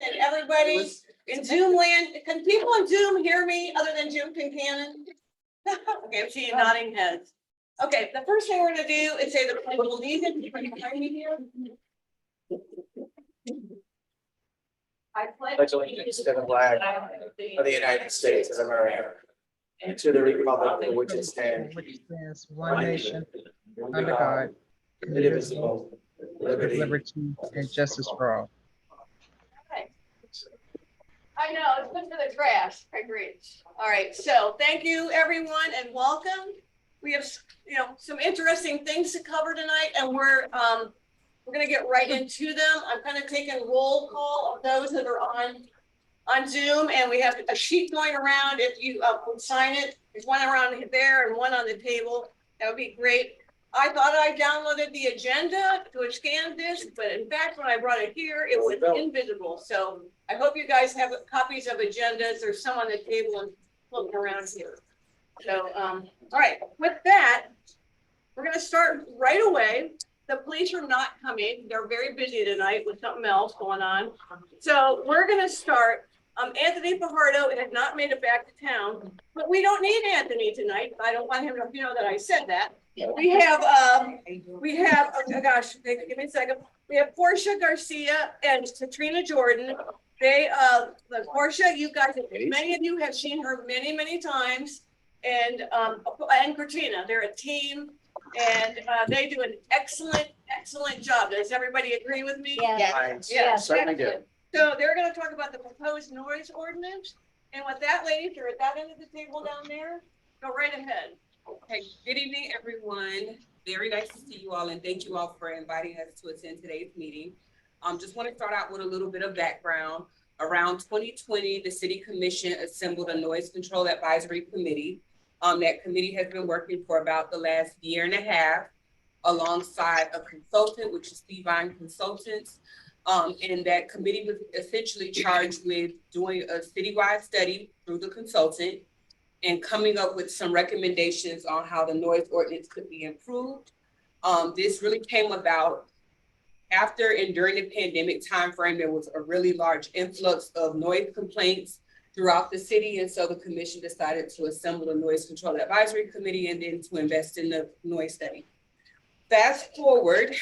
Can everybody in Zoom land, can people in Zoom hear me other than Jim Kincannon? Okay, I'm seeing nodding heads. Okay, the first thing we're gonna do is say the pledge of allegiance. You can find me here. I Pledge allegiance to the flag of the United States of America and to the republic for which it stands, Which stands one nation, under God, indivisible, with liberty. liberty and justice for all. Okay. I know, it's good for the trash. I agree. All right, so thank you, everyone, and welcome. We have, some interesting things to cover tonight, and we're gonna get right into them. I'm kind of taking roll call of those that are on Zoom, and we have a sheet going around. If you would sign it, there's one around there and one on the table. That would be great. I thought I downloaded the agenda to a scan disk, but in fact, when I brought it here, it was invisible. So I hope you guys have copies of agendas. There's some on the table and floating around here. So, all right, with that, we're gonna start right away. The police are not coming. They're very busy tonight with something else going on. So we're gonna start. Anthony Fajardo has not made it back to town, but we don't need Anthony tonight. I don't want him to know that I said that. We have, oh gosh, give me a second. We have Portia Garcia and Katrina Jordan. They, Portia, you guys, many of you have seen her many, many times. And Katrina, they're a team. And they do an excellent job. Does everybody agree with me? Yes. Yeah, Certainly do. So they're going to talk about the proposed noise ordinance. And with that, ladies, you're at that end of the table down there. Go right ahead. Okay, good evening, everyone. Very nice to see you all, and thank you all for inviting us to attend today's meeting. Just want to start out with a little bit of background. Around 2020, the City Commission assembled a Noise Control Advisory Committee. That committee has been working for about the last year and a half alongside a consultant, which is Devine Consultants. And that committee was essentially charged with doing a citywide study through the consultant and coming up with some recommendations on how the noise ordinance could be improved. This really came about after and during the pandemic timeframe. There was a really large influx of noise complaints throughout the city. And so the commission decided to assemble a noise control advisory committee and then to invest in the noise study. Fast forward,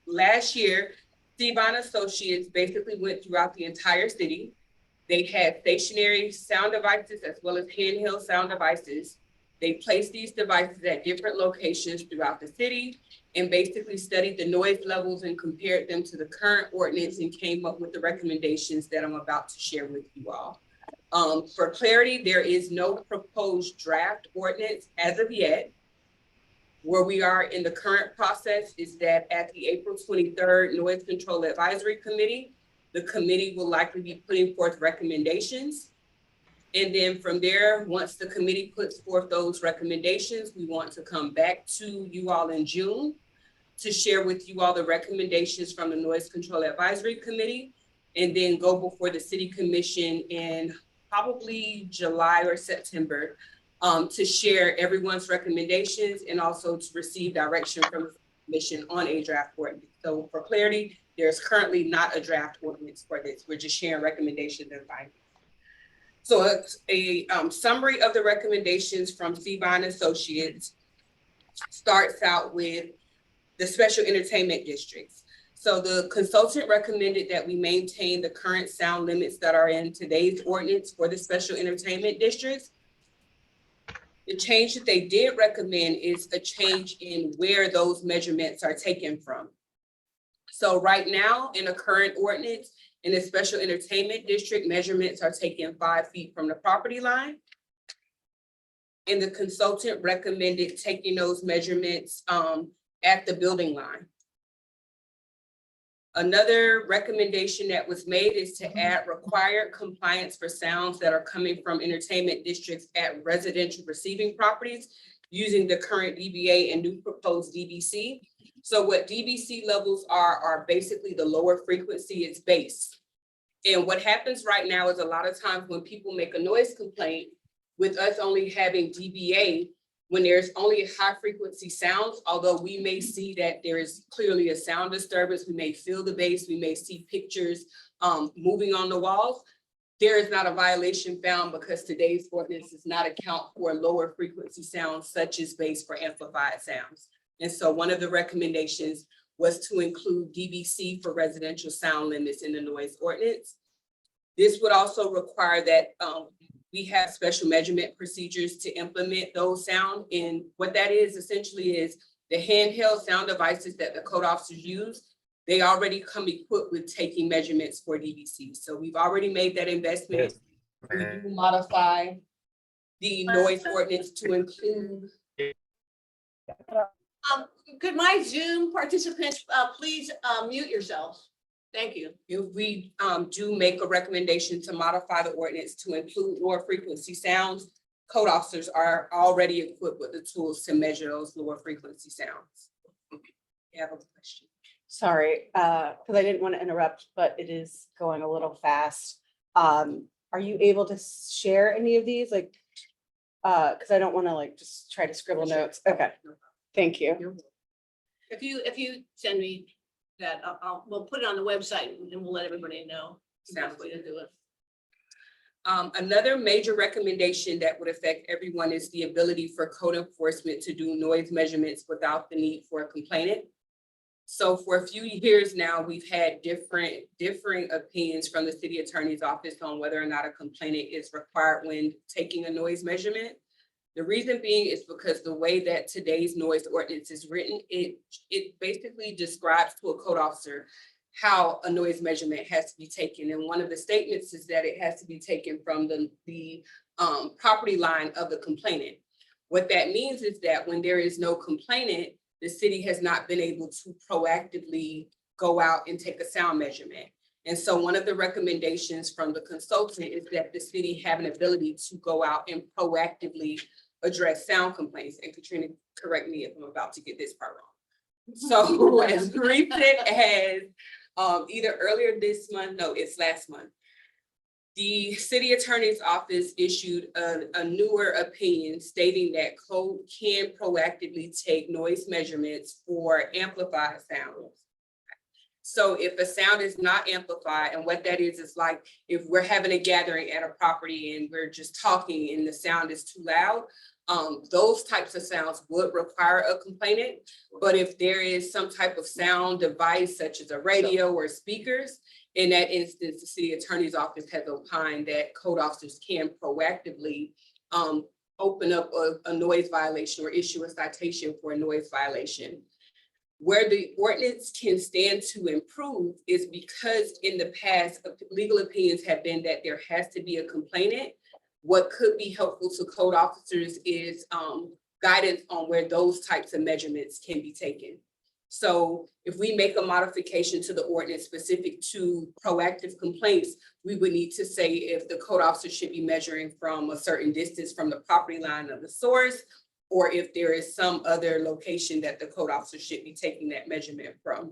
last year, Devine Associates basically went throughout the entire city. They had stationary sound devices as well as handheld sound devices. They placed these devices at different locations throughout the city and basically studied the noise levels and compared them to the current ordinance and came up with the recommendations that I'm about to share with you all. For clarity, there is no proposed draft ordinance as of yet. Where we are in the current process is that at the April 23rd Noise Control Advisory Committee, the committee will likely be putting forth recommendations. And then from there, once the committee puts forth those recommendations, we want to come back to you all in June to share with you all the recommendations from the Noise Control Advisory Committee, and then go before the City Commission in probably July or September to share everyone's recommendations and also to receive direction from the commission on a draft ordinance. So for clarity, there's currently not a draft ordinance for this. We're just sharing recommendations and findings. So a summary of the recommendations from Devine Associates starts out with the special entertainment districts. So the consultant recommended that we maintain the current sound limits that are in today's ordinance for the special entertainment districts. The change that they did recommend is a change in where those measurements are taken from. So right now in a current ordinance, in a special entertainment district, measurements are taken 5 feet from the property line. And the consultant recommended taking those measurements at the building line. Another recommendation that was made is to add required compliance for sounds that are coming from entertainment districts at residential receiving properties using the current DBA and new proposed DBC. So what DBC levels are basically the lower frequency, it's bass. And what happens right now is a lot of times when people make a noise complaint, with us only having DBA, when there's only high frequency sounds, although we may see that there is clearly a sound disturbance, we may feel the bass, we may see pictures moving on the walls, there is not a violation found because today's ordinance does not account for lower frequency sounds such as bass for amplified sounds. And so one of the recommendations was to include DBC for residential sound limits in the noise ordinance. This would also require that we have special measurement procedures to implement those sound. And what that is essentially is the handheld sound devices that the code officers use, they already come equipped with taking measurements for DBC. So we've already made that investment. We do modify the noise ordinance to include. Could my Zoom participants, please mute yourselves? Thank you. If we do make a recommendation to modify the ordinance to include lower frequency sounds, code officers are already equipped with the tools to measure those lower frequency sounds. You have a question? Sorry, because I didn't want to interrupt, but it is going a little fast. Are you able to share any of these? Like, because I don't want to like just try to scribble notes. Okay, thank you. If you send me that, we'll put it on the website and we'll let everybody know. The best way to do it. Another major recommendation that would affect everyone is the ability for code enforcement to do noise measurements without the need for a complainant. So for a few years now, we've had different opinions from the city attorney's office on whether or not a complainant is required when taking a noise measurement. The reason being is because the way that today's noise ordinance is written, it basically describes to a code officer how a noise measurement has to be taken. And one of the statements is that it has to be taken from the property line of the complainant. What that means is that when there is no complainant, the city has not been able to proactively go out and take a sound measurement. And so one of the recommendations from the consultant is that the city have an ability to go out and proactively address sound complaints. And Katrina, correct me if I'm about to get this part wrong. So as recent as either earlier this month, no, it's last month, the city attorney's office issued a newer opinion stating that code can proactively take noise measurements for amplified sounds. So if a sound is not amplified, and what that is like if we're having a gathering at a property and we're just talking and the sound is too loud, those types of sounds would require a complainant. But if there is some type of sound device such as a radio or speakers, in that instance, the city attorney's office has opined that code officers can proactively open up a noise violation or issue a citation for a noise violation. Where the ordinance can stand to improve is because in the past, legal opinions have been that there has to be a complainant. What could be helpful to code officers is guidance on where those types of measurements can be taken. So if we make a modification to the ordinance specific to proactive complaints, we would need to say if the code officer should be measuring from a certain distance from the property line of the source, or if there is some other location that the code officer should be taking that measurement from.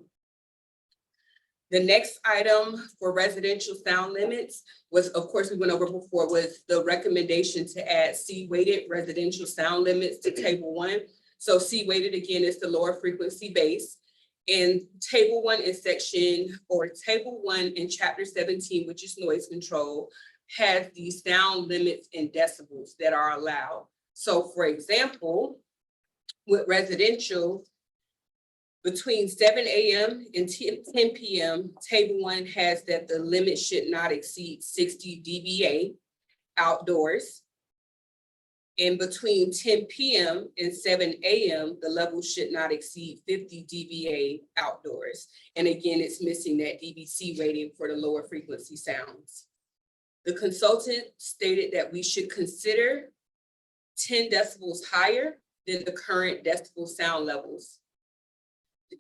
The next item for residential sound limits was, of course, we went over before, was the recommendation to add C-weighted residential sound limits to table 1. So C-weighted again is the lower frequency base. And table 1 in table 1 in chapter 17, which is noise control, has the sound limits in decibels that are allowed. So for example, with residential, between 7 a.m. and 10 p.m., table 1 has that the limit should not exceed 60 dBA outdoors. And between 10 p.m. and 7 a.m., the level should not exceed 50 dBA outdoors. And again, it's missing that DBC rating for the lower frequency sounds. The consultant stated that we should consider 10 decibels higher than the current decibel sound levels.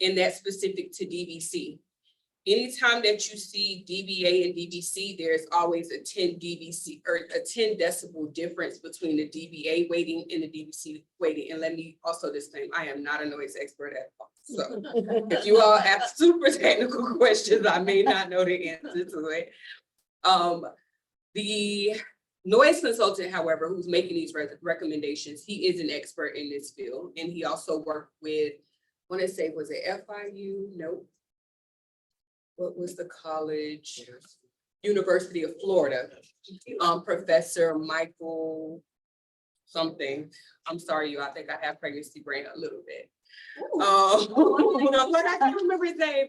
And that's specific to DBC. Anytime that you see DBA and DBC, there's always a 10 DBC or a 10 decibel difference between the DBA weighting and the DBC weighting. And let me also disclaim, I am not a noise expert at all. So if you all have super technical questions, I may not know the answer to it. The noise consultant, however, who's making these recommendations, he is an expert in this field. And he also worked with, I want to say, was it FIU? Nope. What was the college? University of Florida. Professor Michael something. I'm sorry, you, I think I have pregnancy brain a little bit. But I can't remember his name.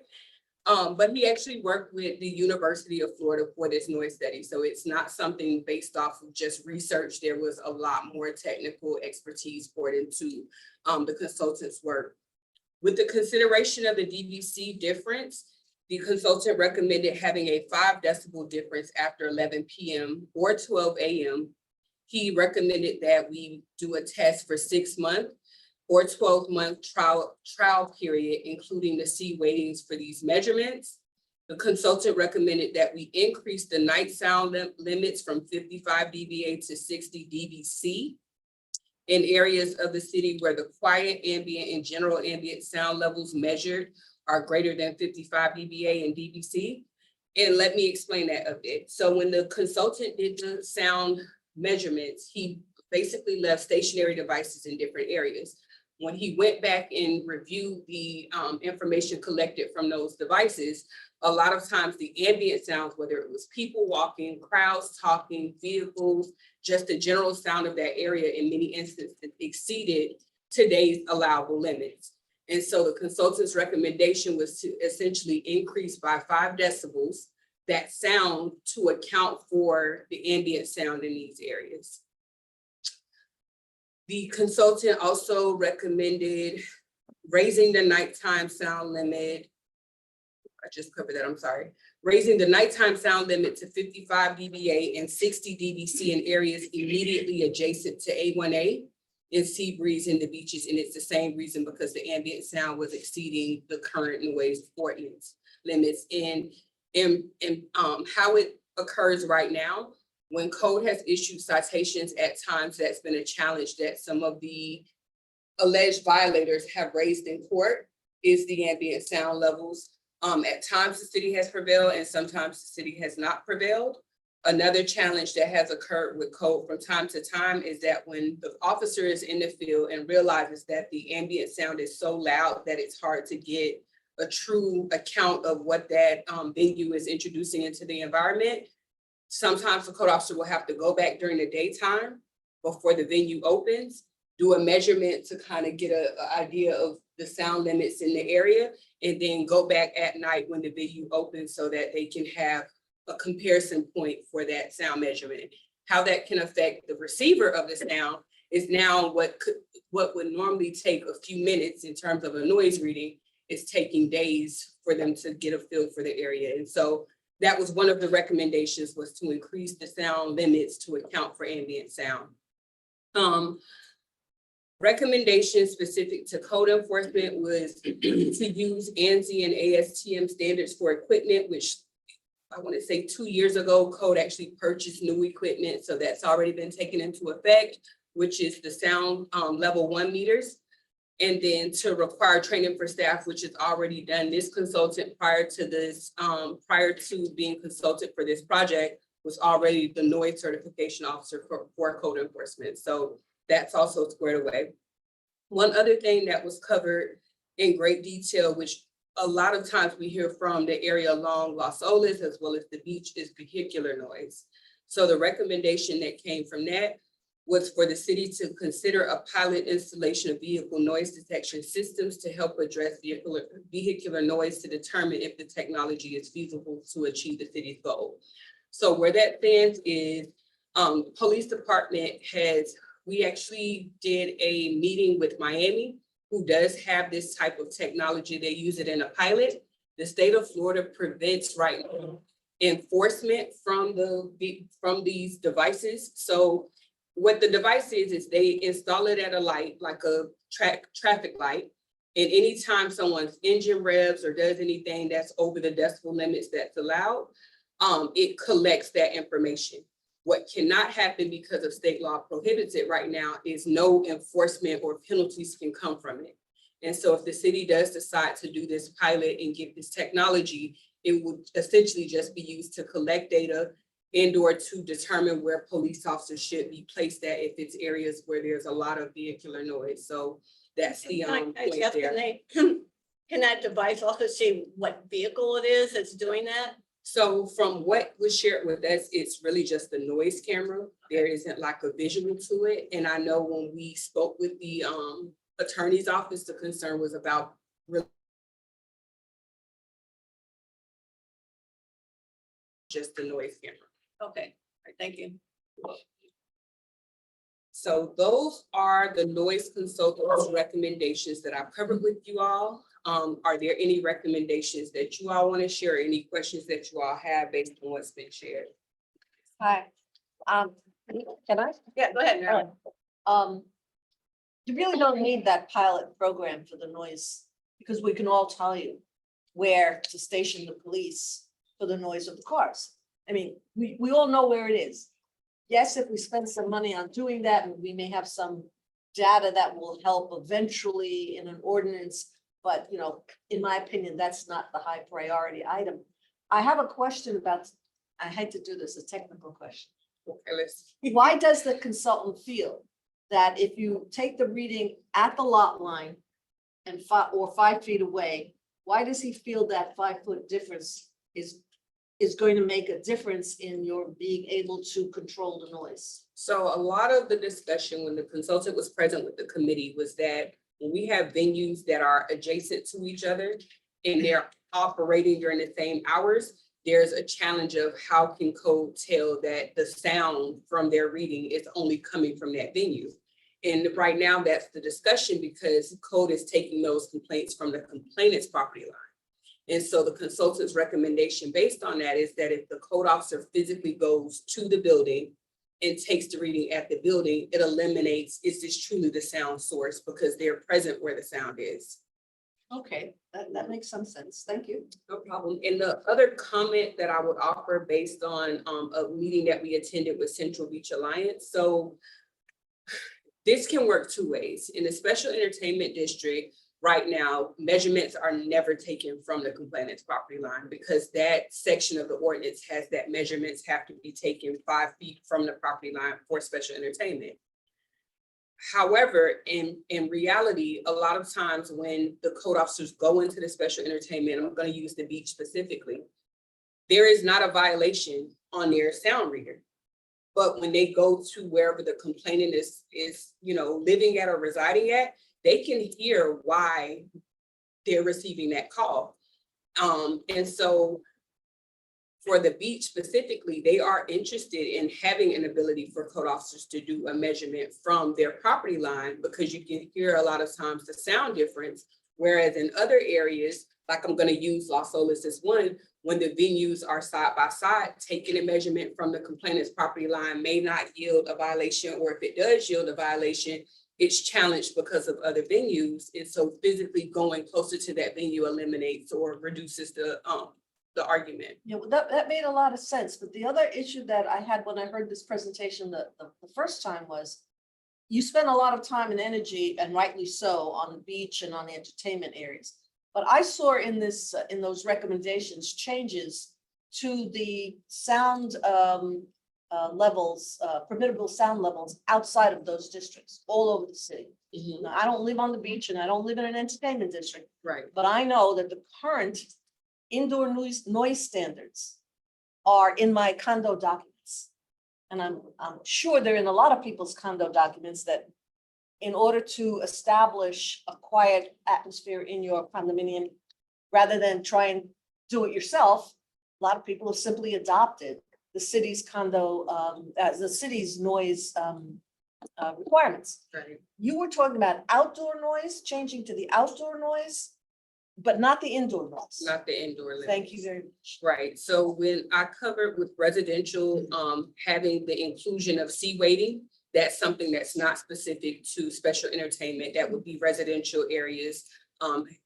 But he actually worked with the University of Florida for this noise study. So it's not something based off of just research. There was a lot more technical expertise poured into the consultant's work. With the consideration of the DVC difference, the consultant recommended having a 5 decibel difference after 11 p.m. or 12 a.m. He recommended that we do a test for 6 months or 12-month trial period, including the C weightings for these measurements. The consultant recommended that we increase the night sound limits from 55 dBA to 60 dBc in areas of the city where the quiet, ambient, and general ambient sound levels measured are greater than 55 dBA and dBc. And let me explain that a bit. So when the consultant did the sound measurements, he basically left stationary devices in different areas. When he went back and reviewed the information collected from those devices, a lot of times the ambient sounds, whether it was people walking, crowds talking, vehicles, just the general sound of that area in many instances exceeded today's allowable limits. And so the consultant's recommendation was to essentially increase by 5 decibels that sound to account for the ambient sound in these areas. The consultant also recommended raising the nighttime sound limit. I just covered that, I'm sorry. Raising the nighttime sound limit to 55 dBA and 60 dBc in areas immediately adjacent to A1A and Seabreeze in the beaches. And it's the same reason, because the ambient sound was exceeding the current noise ordinance limits. And how it occurs right now, when code has issued citations at times, that's been a challenge that some of the alleged violators have raised in court, is the ambient sound levels. At times the city has prevailed and sometimes the city has not prevailed. Another challenge that has occurred with code from time to time is that when the officer is in the field and realizes that the ambient sound is so loud that it's hard to get a true account of what that venue is introducing into the environment, sometimes the code officer will have to go back during the daytime before the venue opens, do a measurement to kind of get an idea of the sound limits in the area, and then go back at night when the venue opens so that they can have a comparison point for that sound measurement. How that can affect the receiver of the sound is now what would normally take a few minutes in terms of a noise reading is taking days for them to get a feel for the area. And so that was one of the recommendations, was to increase the sound limits to account for ambient sound. Recommendations specific to code enforcement was to use ANSI and ASTM standards for equipment, which I want to say 2 years ago, code actually purchased new equipment. So that's already been taken into effect, which is the sound level 1 meters. And then to require training for staff, which is already done. This consultant prior to being consulted for this project was already the noise certification officer for code enforcement. So that's also squared away. One other thing that was covered in great detail, which a lot of times we hear from the area along Las Olas as well as the beach, is vehicular noise. So the recommendation that came from that was for the city to consider a pilot installation of vehicle noise detection systems to help address vehicular noise to determine if the technology is feasible to achieve the city's goal. So where that stands is police department we actually did a meeting with Miami, who does have this type of technology. They use it in a pilot. The state of Florida prevents right now enforcement from these devices. So what the device is they install it at a light, like a traffic light. And anytime someone's engine revs or does anything that's over the decibel limits that's allowed, it collects that information. What cannot happen, because of state law prohibits it right now, is no enforcement or penalties can come from it. And so if the city does decide to do this pilot and get this technology, it would essentially just be used to collect data and/or to determine where police officers should be placed at if it's areas where there's a lot of vehicular noise. So that's the point Jeff, there. can that device also see what vehicle it is that's doing that? So from what was shared with us, it's really just the noise camera. There isn't like a visual to it. And I know when we spoke with the attorney's office, the concern was about just the noise camera. Okay, all right, thank you. So those are the noise consultant's recommendations that I've covered with you all. Are there any recommendations that you all want to share? Any questions that you all have based on what's been shared? Hi, can I? Yeah, go ahead, Marilyn. You really don't need that pilot program for the noise, because we can all tell you where to station the police for the noise of the cars. I mean, we all know where it is. Yes, if we spend some money on doing that, and we may have some data that will help eventually in an ordinance, but you know, in my opinion, that's not the high priority item. I have a question about, I hate to do this, a technical question. Okay, let's. Why does the consultant feel that if you take the reading at the lot line and 5 feet away, why does he feel that 5-foot difference is going to make a difference in your being able to control the noise? So a lot of the discussion when the consultant was present with the committee was that when we have venues that are adjacent to each other and they're operating during the same hours, there's a challenge of how can code tell that the sound from their reading is only coming from that venue. And right now that's the discussion because code is taking those complaints from the complainant's property line. And so the consultant's recommendation based on that is that if the code officer physically goes to the building and takes the reading at the building, it eliminates, is this truly the sound source because they're present where the sound is. Okay, that makes some sense. Thank you. No problem. And the other comment that I would offer based on a meeting that we attended with Central Beach Alliance. So this can work two ways. In the special entertainment district, right now, measurements are never taken from the complainant's property line because that section of the ordinance has that measurements have to be taken 5 feet from the property line for special entertainment. However, in reality, a lot of times when the code officers go into the special entertainment, I'm going to use the beach specifically, there is not a violation on their sound reader. But when they go to wherever the complainant is living at or residing at, they can hear why they're receiving that call. And so for the beach specifically, they are interested in having an ability for code officers to do a measurement from their property line because you can hear a lot of times the sound difference. Whereas in other areas, like I'm going to use Las Olas as one, when the venues are side by side, taking a measurement from the complainant's property line may not yield a violation, or if it does yield a violation, it's challenged because of other venues. And so physically going closer to that venue eliminates or reduces the argument. Yeah, well, that made a lot of sense. But the other issue that I had when I heard this presentation the first time was you spend a lot of time and energy, and rightly so, on the beach and on the entertainment areas. But I saw in this in those recommendations changes to the sound levels, permissible sound levels outside of those districts all over the city. Now, I don't live on the beach and I don't live in an entertainment district, Right. but I know that the current indoor noise standards are in my condo documents. And I'm sure they're in a lot of people's condo documents that in order to establish a quiet atmosphere in your condominium, rather than try and do it yourself, a lot of people have simply adopted the city's the city's noise requirements. Right. You were talking about outdoor noise, changing to the outdoor noise, but not the indoor noise. Not the indoor limits. Thank you very much. Right, so when I covered with residential, having the inclusion of C weighting, that's something that's not specific to special entertainment. That would be residential areas,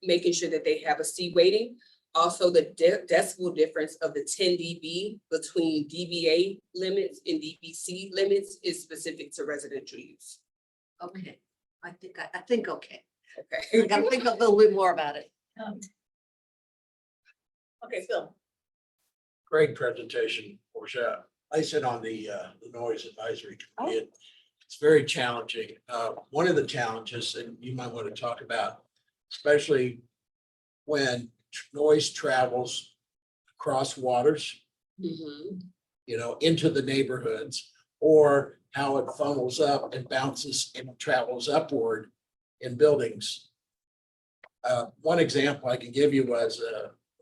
making sure that they have a C weighting. Also, the decibel difference of the 10 dB between DBA limits and DBC limits is specific to residential use. Okay, I think okay. Okay. I gotta think a little bit more about it. Okay, Phil. Great presentation, for sure. I sit on the noise advisory committee. It's very challenging. One of the challenges, and you might want to talk about, especially when noise travels across waters, Mhm. you know, into the neighborhoods, or how it funnels up and bounces and travels upward in buildings. One example I can give you was,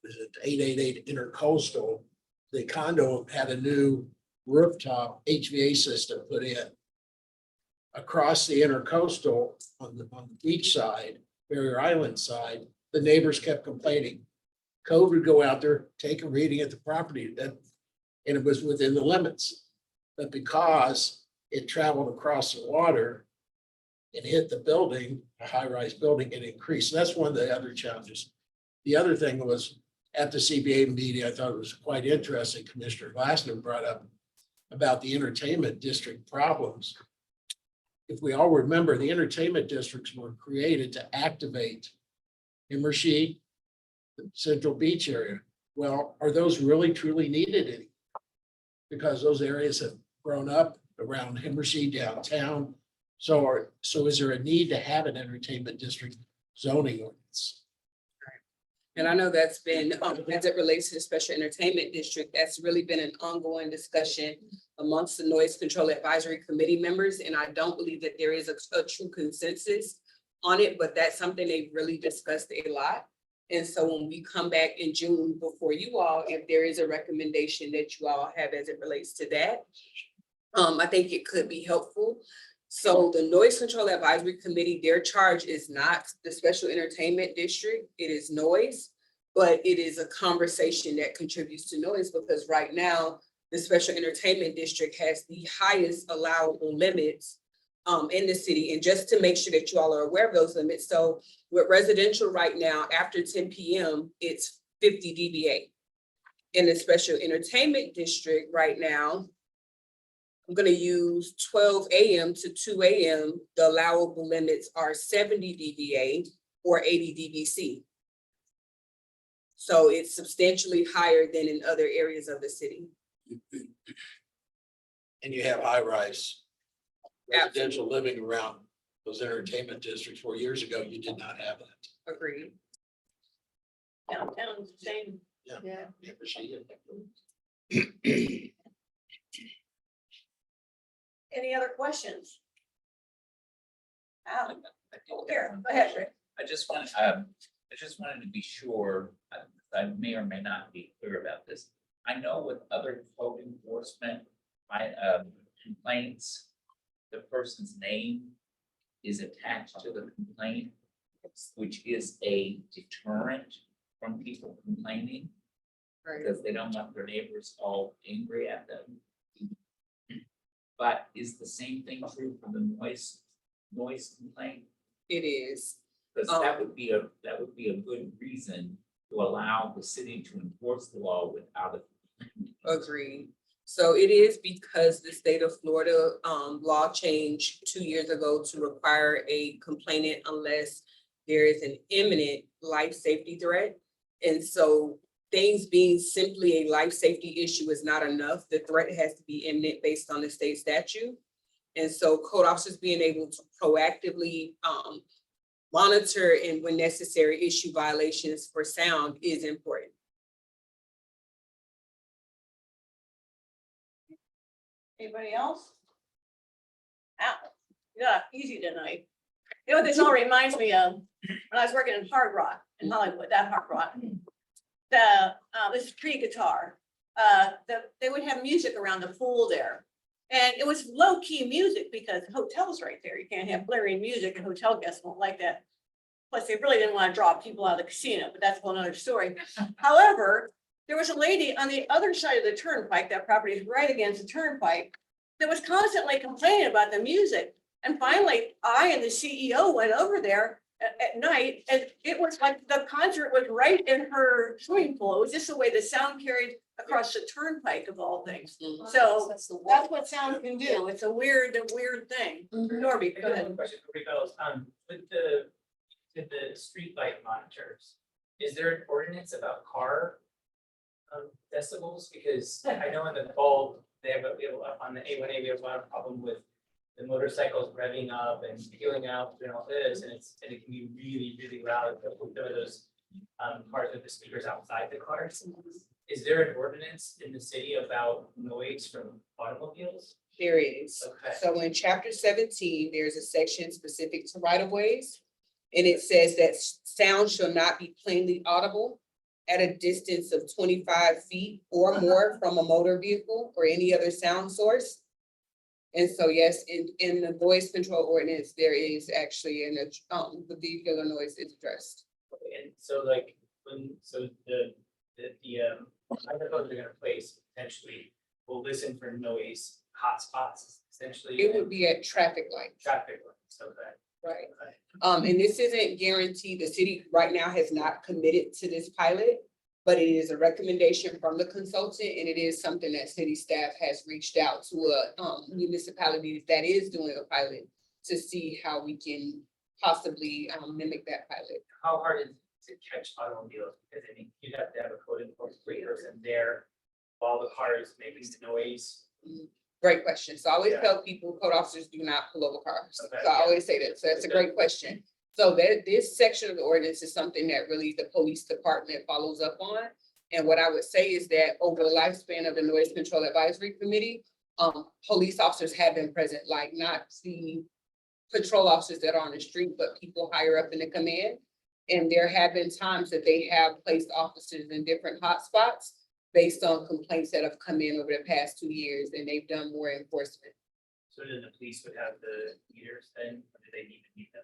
is it 888 Intercoastal? The condo had a new rooftop HVA system put in. Across the Intercoastal on the beach side, Barrier Island side, the neighbors kept complaining. Code would go out there, take a reading at the property, and it was within the limits. But because it traveled across the water and hit the building, a high-rise building, it increased. That's one of the other challenges. The other thing was, at the CBA meeting, I thought it was quite interesting, Commissioner Glassman brought up about the entertainment district problems. If we all remember, the entertainment districts were created to activate Himmershey, the Central Beach area. Well, are those really truly needed anymore? Because those areas have grown up around Himmershey downtown. So is there a need to have an entertainment district zoning ordinance? And I know that's been, as it relates to the special entertainment district, that's really been an ongoing discussion amongst the noise control advisory committee members. And I don't believe that there is a true consensus on it, but that's something they've really discussed a lot. And so when we come back in June before you all, if there is a recommendation that you all have as it relates to that, I think it could be helpful. So the Noise Control Advisory Committee, their charge is not the special entertainment district, it is noise. But it is a conversation that contributes to noise, because right now, the special entertainment district has the highest allowable limits in the city. And just to make sure that you all are aware of those limits, so with residential right now, after 10 p.m., it's 50 dBA. In the special entertainment district right now, I'm gonna use 12 a.m. to 2 a.m. The allowable limits are 70 dBA or 80 dBC. So it's substantially higher than in other areas of the city. And you have high-rise residential living around those entertainment districts, 4 years ago, you did not have that. Agreed. Downtown's the same. Yeah. Any other questions? Al, here, go ahead, Rick. I just wanted to be sure, I may or may not be clear about this. I know with other code enforcement, complaints, the person's name is attached to the complaint, which is a deterrent from people complaining, because they don't want their neighbors all angry at them. But is the same thing true for the noise complaint? It is. Because that would be a good reason to allow the city to enforce the law without a. Agreed. So it is because the state of Florida law changed 2 years ago to require a complainant unless there is an imminent life safety threat. And so things being simply a life safety issue is not enough. The threat has to be imminent based on the state statute. And so code officers being able to proactively monitor and when necessary issue violations for sound is important. Anybody else? Al, yeah, easy tonight. You know what this all reminds me of? When I was working in Hard Rock in Hollywood, that Hard Rock. This tree guitar, they would have music around the pool there. And it was low key music because the hotel's right there. You can't have blaring music and hotel guests won't like that. Plus, they really didn't want to draw people out of the casino, but that's a whole nother story. However, there was a lady on the other side of the turnpike, that property is right against the turnpike, that was constantly complaining about the music. And finally, I and the CEO went over there at night, and it was like the concert was right in her swimming pool. It was just the way the sound carried across the turnpike of all things. So That's the that's what sound can do. It's a weird thing. Norby, go ahead. Question for you fellows, with the street light monitors, is there an ordinance about car decibels? Because I know in the fall we have on the A1A, we have a lot of problem with the motorcycles revving up and peeling out and all this, and it can be really, really loud. Some of those cars with the speakers outside the cars. Is there an ordinance in the city about noise from automobiles? There is. Okay. So in chapter 17, there's a section specific to right of ways. And it says that sound shall not be plainly audible at a distance of 25 feet or more from a motor vehicle or any other sound source. And so, yes, in the noise control ordinance, there is actually the vehicular noise is addressed. And so like, the microphones they're gonna place potentially will listen for noise hotspots, essentially. It would be at traffic lights. Traffic lights, okay. Right. Okay. And this isn't guaranteed. The city right now has not committed to this pilot, but it is a recommendation from the consultant, and it is something that city staff has reached out to a municipality that is doing a pilot to see how we can possibly mimic that pilot. How hard is it to catch automobiles? Because I think you'd have to have a code enforcement person there while the car is making the noise. Great question. So I always Yeah. tell people, code officers do not pull over cars. Okay, So I yeah. always say that. So that's a great question. So that this section of the ordinance is something that really the police department follows up on. And what I would say is that over the lifespan of the Noise Control Advisory Committee, police officers have been present, like not the patrol officers that are on the street, but people higher up in the command. And there have been times that they have placed officers in different hotspots based on complaints that have come in over the past 2 years, and they've done more enforcement. So then the police would have the meters then, or do they need to meet them?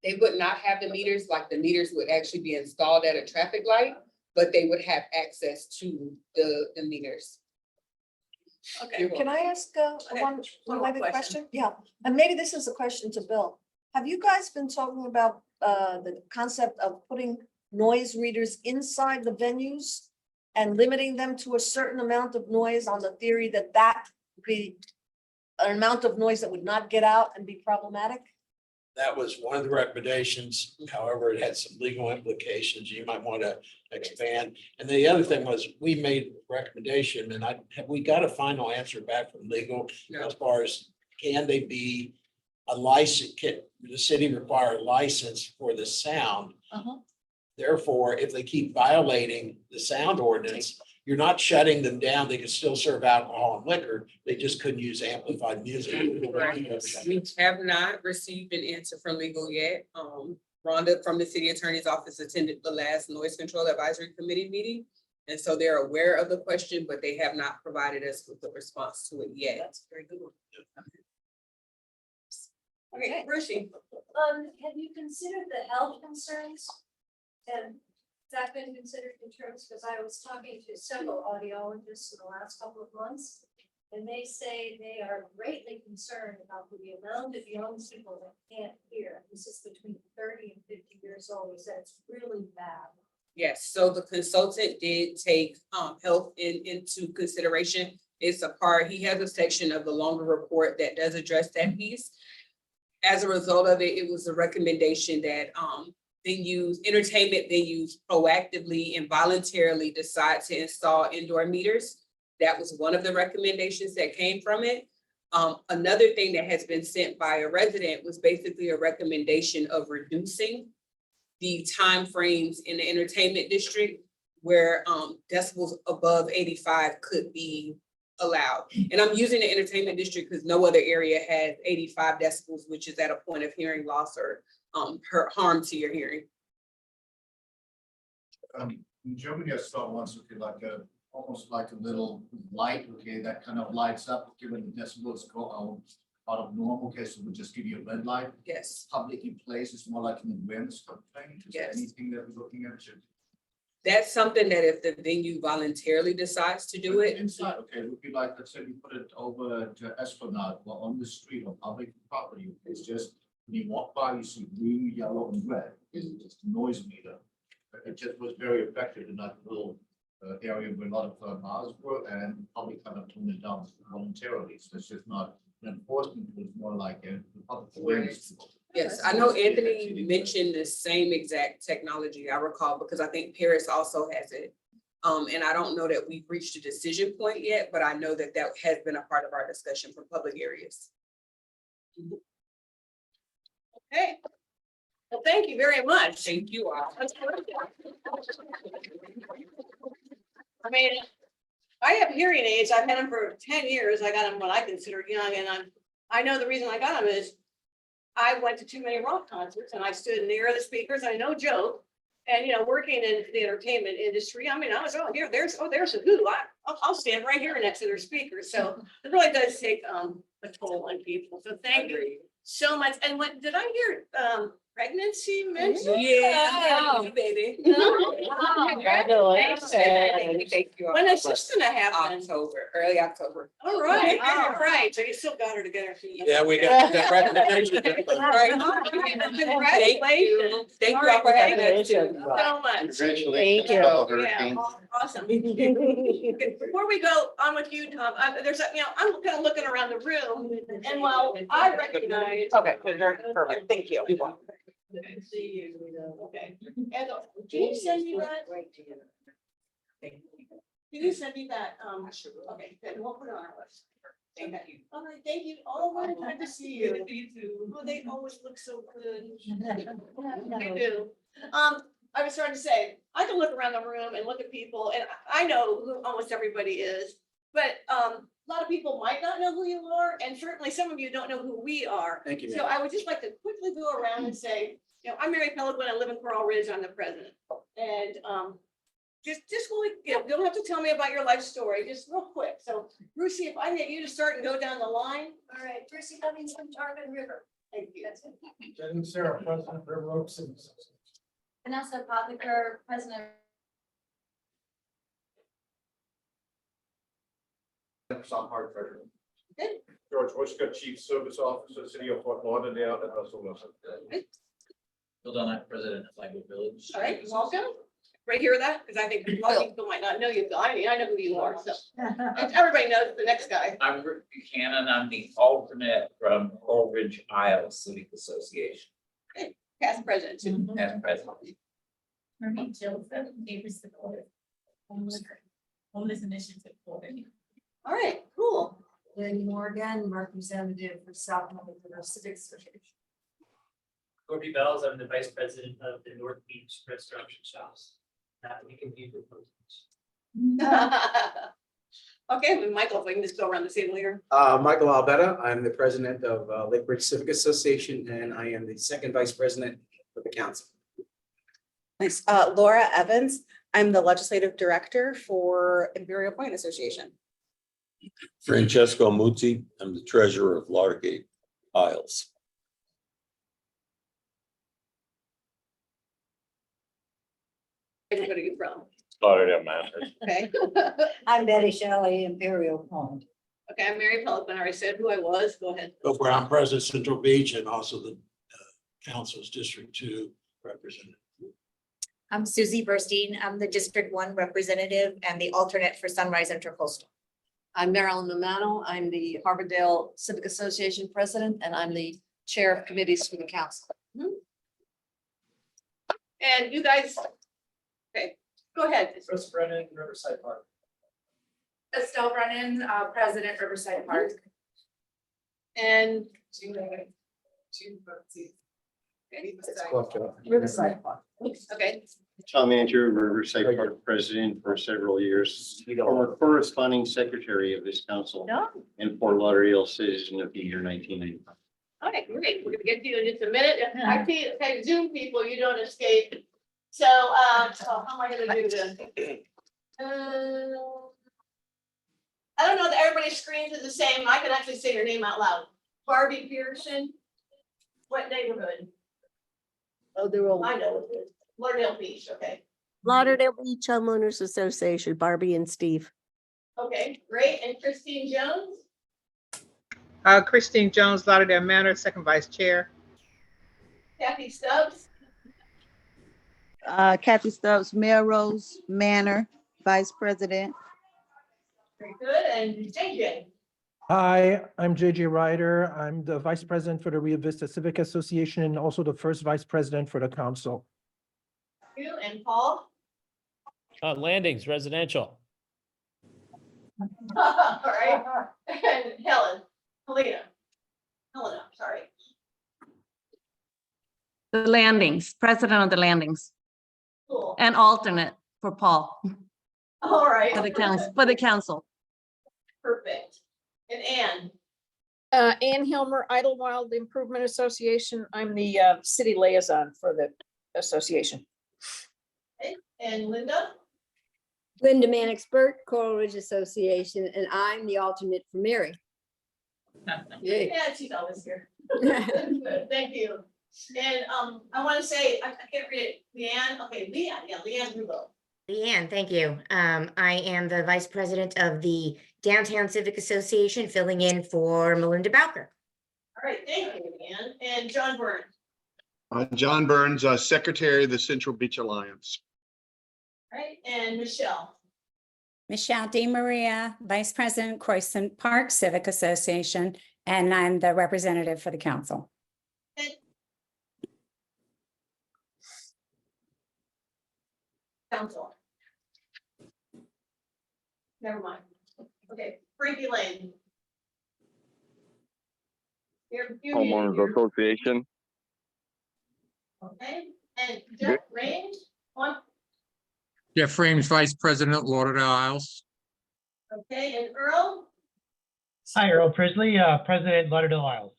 They would not have the meters, like the meters would actually be installed at a traffic light, but they would have access to the meters. Okay. Can I ask Okay. one One more related question. question? Yeah, and maybe this is a question to Bill. Have you guys been talking about the concept of putting noise readers inside the venues and limiting them to a certain amount of noise on the theory that that would be an amount of noise that would not get out and be problematic? That was one of the recommendations. However, it had some legal implications. You might want to expand. And the other thing was, we made a recommendation, and have we got a final answer back from legal No. as far as can they be a license, can the city require a license for the sound? Uh-huh. Therefore, if they keep violating the sound ordinance, you're not shutting them down. They can still serve alcohol and liquor. They just couldn't use amplified music. We have not received an answer from legal yet. Rhonda from the city attorney's office attended the last noise control advisory committee meeting. And so they're aware of the question, but they have not provided us with a response to it yet. That's a very good one. Okay, Brucey. Have you considered the health concerns? And has that been considered in terms, because I was talking to several audiologists in the last couple of months. And they say they are greatly concerned about the amount of young people that can't hear. This is between 30 and 50 years old. He said it's really bad. Yes, so the consultant did take health into consideration. It's a part, he has a section of the longer report that does address that piece. As a result of it, it was a recommendation that entertainment venues proactively and voluntarily decide to install indoor meters. That was one of the recommendations that came from it. Another thing that has been sent by a resident was basically a recommendation of reducing the timeframes in the entertainment district where decibels above 85 could be allowed. And I'm using the entertainment district because no other area has 85 decibels, which is at a point of hearing loss or harm to your hearing. In Germany, I saw once, okay, like almost like a little light, okay, that kind of lights up, given the decibels go out of normal, okay, so we just give you a red light. Yes, Public in place is more like an awareness type of thing. Is there Yes. anything that we're looking at? that's something that if the venue voluntarily decides to do it, Inside, okay, it would be like, let's say we put it over to Esplanade or on the street or public property, okay, it's just, when you walk by, you see green, yellow and red, it's just a noise meter. It just was very effective in that little area where a lot of bars were, and probably kind of toned it down voluntarily, so it's just not an enforcement, it's more like a public awareness. yes, I know Anthony mentioned the same exact technology I recall, because I think Paris also has it. And I don't know that we've reached a decision point yet, but I know that that has been a part of our discussion for public areas. Okay. Well, thank you very much. Thank you all. I mean, I have hearing aids. I've had them for 10 years. I got them when I considered young, and I know the reason I got them is I went to too many rock concerts and I stood near the speakers. I no joke. And, you know, working in the entertainment industry, I mean, I was, there's a Who. I'll stand right here next to their speakers. So it really does take a toll on people. So thank you so much. And what did I hear? Pregnancy mentioned? Yeah, baby. Congratulations. Thank you all. When is this gonna happen? October, early October. All right, Wow. all right. So you still got her together. Yeah, we got recommendations. Congratulations. Thank you all for having us too. So much. Thank you. Yeah, awesome. Before we go on with you, Tom, there's, I'm kind of looking around the room, and while I recognize. Okay, perfect. Thank you. Okay, see you. Okay. And can you send me that? Can you send me that? Okay, good. We'll put it on our list. Thank you. All right, thank you. Oh, what a time to see you. Oh, they always look so good. They do. I was trying to say, I can look around the room and look at people, and I know who almost everybody is, but a lot of people might not know who you are, and certainly some of you don't know who we are. Thank you, So ma'am. I would just like to quickly go around and say, I'm Mary Peloquin, I live in Coral Ridge, I'm the president. And just really, you don't have to tell me about your life story, just real quick. So Brucey, if I get you to start and go down the line. All right, Brucey Cummings from Tarpon River. Thank you. That's it. Jen Sarah, President of River Oaks Citizens. Vanessa Potliker, President. Some hard treasurer. Good. George Wishka, Chief Service Officer, City of Fort Lauderdale, and Russell Wilson. Bill Dunlap, President of Flagler Village. All right, welcome. Right here with that, because I think a lot of people might not know you. I mean, I know who you are, so. And everybody knows the next guy. I'm Rick Buchanan. I'm the alternate from Coral Ridge, Iowa Civic Association Past president too. as president. Marie Joseph, Neighbors Support. Homeless Initiative. All right, cool. Lynn Morgan, representative for South Middleborough Civic Association. Corby Bells, I'm the vice president of the North Beach Restaurant Shops. Not to be confused with those. Okay, well, Michael, if we can just go around the table here. Michael Albetta, I'm the president of Lake Ridge Civic Association, and I am the second vice president of the council. Nice. Laura Evans, I'm the legislative director for Imperial Point Association. Francesco Muti, I'm the treasurer of Laudergate Isles. Where are you from? Lauderdale Manor. Okay. I'm Betty Shelley, Imperial Pond. Okay, I'm Mary Peloquin. I already said who I was. Go ahead. But where I'm president of Central Beach and also the council's District 2 representative. I'm Susie Burstein. I'm the District 1 representative and the alternate for Sunrise Intercoastal. I'm Marilyn Mamano. I'm the Harbordale Civic Association president, and I'm the chair of committees for the council. And you guys, okay, go ahead. Chris Brennan, Riverside Park. Estelle Brennan, President Riverside Park. And Riverside Park. okay, Tom Andrew, Riverside Park President for several years, former corresponding secretary of this council and Fort Lauderdale citizen of the year 1995. all right, great. We're gonna get to you in just a minute. I see, okay, Zoom people, you don't escape. So, how am I gonna do this? I don't know that everybody's screens is the same. I can actually say your name out loud. Barbie Pearson. What neighborhood? Oh, they're all. I know. Lauderdale Beach, okay. Lauderdale Beach Homeowners Association, Barbie and Steve. Okay, great. And Christine Jones? Christine Jones, Lauderdale Manor, second vice chair. Kathy Stubbs? Kathy Stubbs, Melrose Manor, vice president. Very good. And JJ? Hi, I'm JJ Ryder. I'm the vice president for the Rio Vista Civic Association and also the first vice president for the council. You and Paul? Landings, residential. All right, and Helena, sorry. The landings, president of the landings, Cool. and alternate for Paul, All right. for the council. Perfect. And Ann, Ann Hilmer, Idlewild Improvement Association. I'm the city liaison for the association. okay, and Linda, Linda Mannix-Burt, Coral Ridge Association, and I'm the alternate for Mary. Yay. yeah, she's always here. Good, thank you. And I want to say, I can't read it, Leanne, okay, Leanne Rubo. Leanne, thank you. I am the vice president of the Downtown Civic Association, filling in for Melinda Bowker. All right, thank you, Leanne. And John Byrne. John Burns, Secretary of the Central Beach Alliance. All right, and Michelle. Michelle DeMaria, Vice President, Croissant Park Civic Association, and I'm the representative for the council. Council. Never mind. Okay, Frankie Lane. Homeowners Association. Okay, and Jeff Range, one, Jeff Rames, Vice President, Lauderdale Isles. okay, and Earl, Hi, Earl Prisley, President, Lauderdale Isles.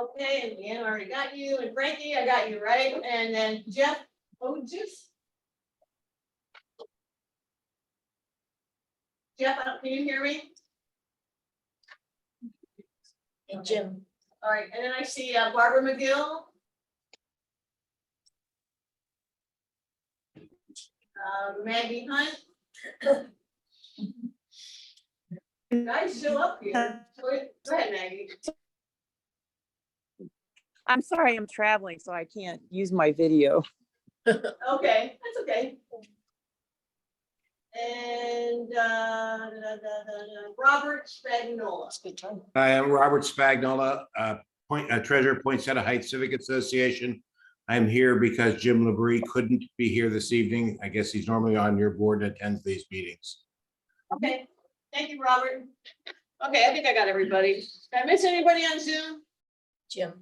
okay, and Leanne, I already got you, and Frankie, I got you, right? And then Jeff Otis. Jeff, can you hear me? And Jim. All right, and then I see Barbara McGill. Maggie Hunt. Guys, show up here. Go ahead, Maggie. I'm sorry, I'm traveling, so I can't use my video. Okay, that's okay. And Robert Spagnola. Hi, I'm Robert Spagnola, Treasurer, Poinsettia Heights Civic Association. I'm here because Jim Labrie couldn't be here this evening. I guess he's normally on your board and attends these meetings. Okay, thank you, Robert. Okay, I think I got everybody. Did I miss anybody on Zoom? Jim.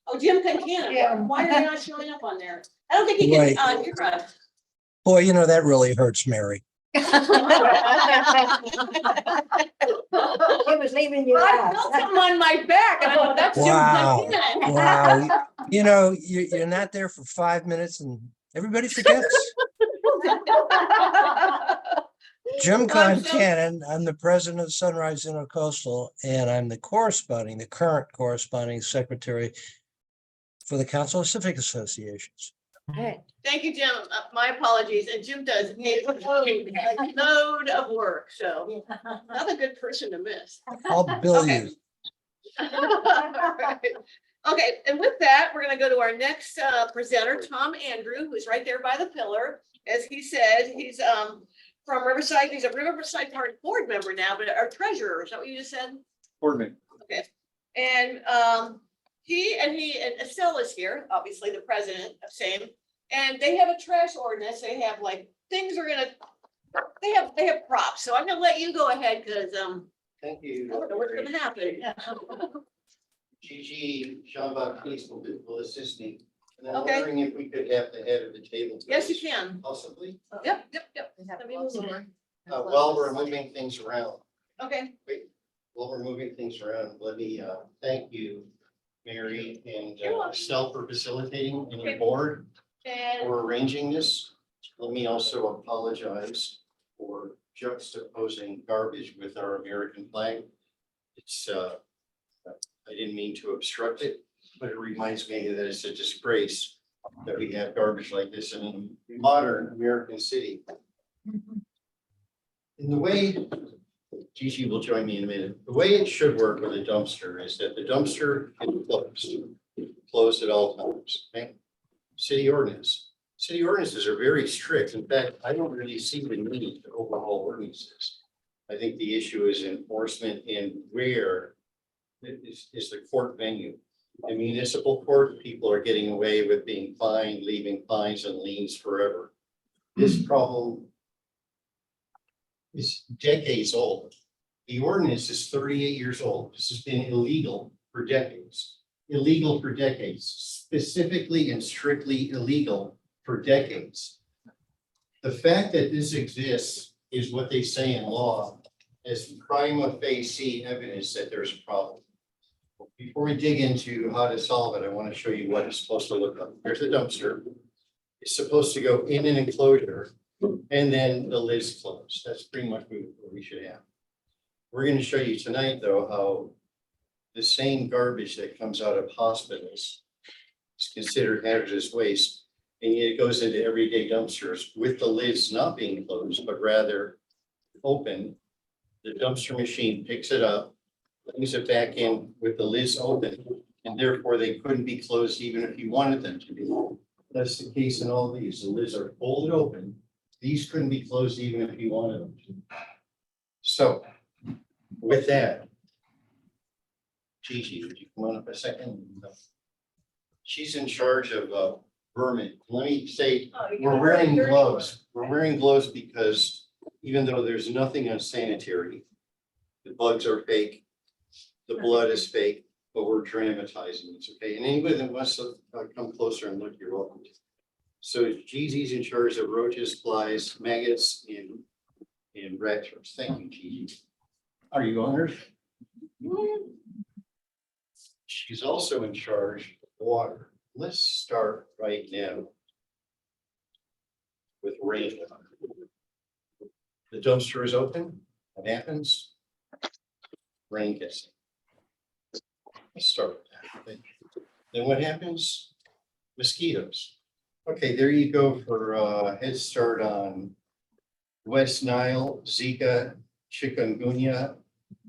Oh, Jim Concannon. Yeah. Why are you not showing up on there? I don't think he Right. can hear us. Boy, you know, that really hurts Mary. He was leaving you I out. felt something on my back and I thought, that's Jim Wow. Concannon. Wow. You know, you're not there for 5 minutes and everybody forgets. Jim Concannon, I'm the president of Sunrise Intercoastal, and I'm the current corresponding secretary for the Council of Civic Associations. Thank you, Jim. My apologies. And Jim does a load of work, so not a good person to miss. I'll bill Okay. you. Alright. Okay, and with that, we're gonna go to our next presenter, Tom Andrew, who's right there by the pillar. As he said, he's from Riverside. He's a Riverside Park board member now, but our treasurer, is that what you just said? Board member. Okay. And he and Estelle is here, obviously the president of same. And they have a trash ordinance. They have like things are gonna, they have props. So I'm gonna let you go ahead because Thank you. I don't know what's gonna happen. Gigi, Jean-Baptiste will assist me. And I'm Okay. wondering if we could have the head of the table. Yes, you please, can. Possibly. Yep. Let me move over. While we're moving things around, Okay. while we're moving things around, let me thank you, Mary and You're welcome. Estelle, for facilitating and Okay. the board And for arranging this. Let me also apologize for juxtaposing garbage with our American flag. It's I didn't mean to obstruct it, but it reminds me that it's a disgrace that we have garbage like this in a modern American city. In the way, Gigi will join me in a minute, the way it should work with a dumpster is that the dumpster is closed at all times, okay? City ordinances are very strict. In fact, I don't really see the need to overhaul ordinances. I think the issue is enforcement and where is the court venue. The municipal court, people are getting away with being fined, leaving fines and liens forever. this problem is decades old. The ordinance is 38 years old. This has been illegal for decades. Illegal for decades, specifically and strictly illegal for decades. The fact that this exists is what they say in law as prima facie evidence that there's a problem. Before we dig into how to solve it, I want to show you what it's supposed to look like. Here's the dumpster. It's supposed to go in an enclosure and then the lid's closed. That's pretty much what we should have. We're going to show you tonight, though, how the same garbage that comes out of hospitals is considered hazardous waste, and yet it goes into everyday dumpsters with the lids not being closed, but rather open. The dumpster machine picks it up, brings it back in with the lids open, and therefore they couldn't be closed even if you wanted them to be. That's the case in all these. The lids are folded open. These couldn't be closed even if you wanted them to. So with that, Gigi, would you come on up a second? She's in charge of vermin. Let me say, we're wearing gloves. We're wearing gloves because even though there's nothing unsanitary, the bugs are fake, the blood is fake, but we're dramatizing it, okay? And anybody that wants to come closer and look, you're welcome to. So Gigi's in charge of roaches, flies, maggots, and rat traps. Thank you, Gigi. Are you on her? She's also in charge of water. Let's start right now with rainwater. The dumpster is open. What happens? Rain gets in. Let's start with that. Okay. Then what happens? Mosquitoes. Okay, there you go for a head start on West Nile, Zika, chikungunya,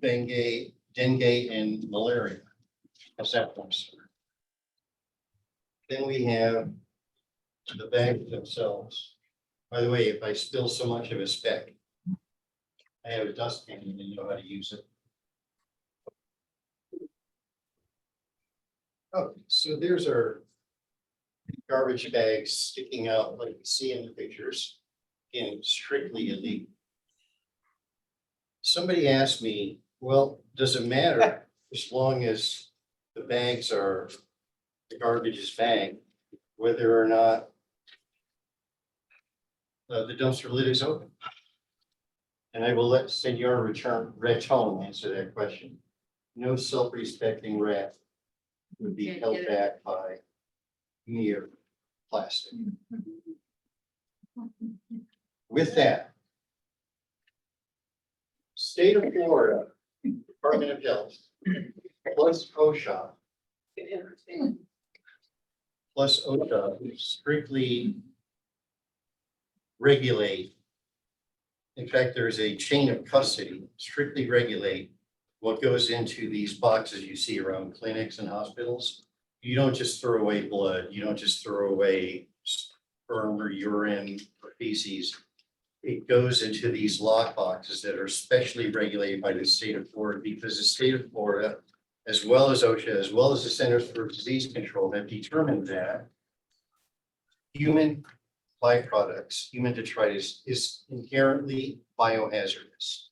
dengue, and malaria. How's that one, sir? Then we have the bags themselves. By the way, if I spill so much of a speck, I have a dustpan and you know how to use it. Okay, so there's our garbage bags sticking out like you see in the pictures. Again, strictly illegal. Somebody asked me, well, does it matter as long as the bags are, the garbage is bagged, whether or not the dumpster lid is open? And I will let Senor Raton answer that question. No self-respecting rat would be held back by mere plastic. With that, State of Florida, Department of Health, plus OSHA, strictly regulate. In fact, there's a chain of custody, strictly regulate what goes into these boxes you see around clinics and hospitals. You don't just throw away blood. You don't just throw away sperm or urine or feces. It goes into these lock boxes that are specially regulated by the state of Florida, because the state of Florida, as well as OSHA, as well as the Centers for Disease Control, have determined that human byproducts, human detritus, is inherently biohazardous.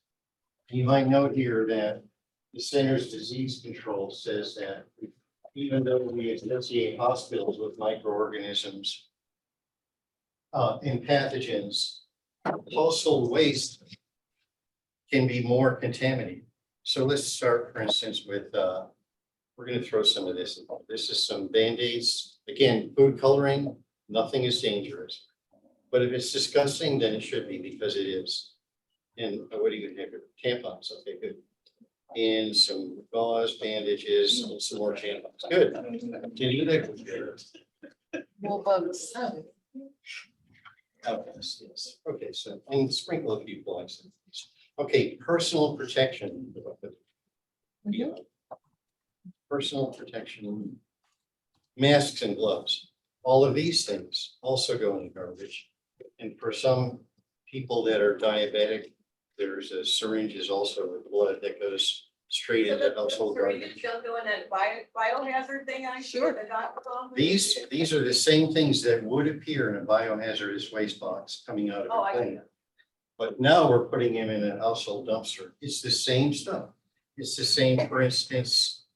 You might note here that the Centers for Disease Control says that even though we associate hospitals with microorganisms and pathogens, household waste can be more contaminated. So let's start, for instance, with, we're going to throw some of this. This is some Band-Aids. Again, food coloring, nothing is dangerous. But if it's disgusting, then it should be, because it is. And what do you have here? Tampons. Okay, good. And some gauze, bandages, and some more tampons. Good. Can you More bugs. Oh, yes, yes. Okay, so, and sprinkle a few points. Okay, personal protection. Yeah. Personal protection. Masks and gloves. All of these things also go in the garbage. And for some people that are diabetic, there's a syringe is also with blood that goes straight into household garbage. Still doing that biohazard thing I Sure. These are the same things that would appear in a biohazardous waste box coming out of Oh, a I got plant. But now we're putting them in a household dumpster. It's the same stuff. It's the same, for instance,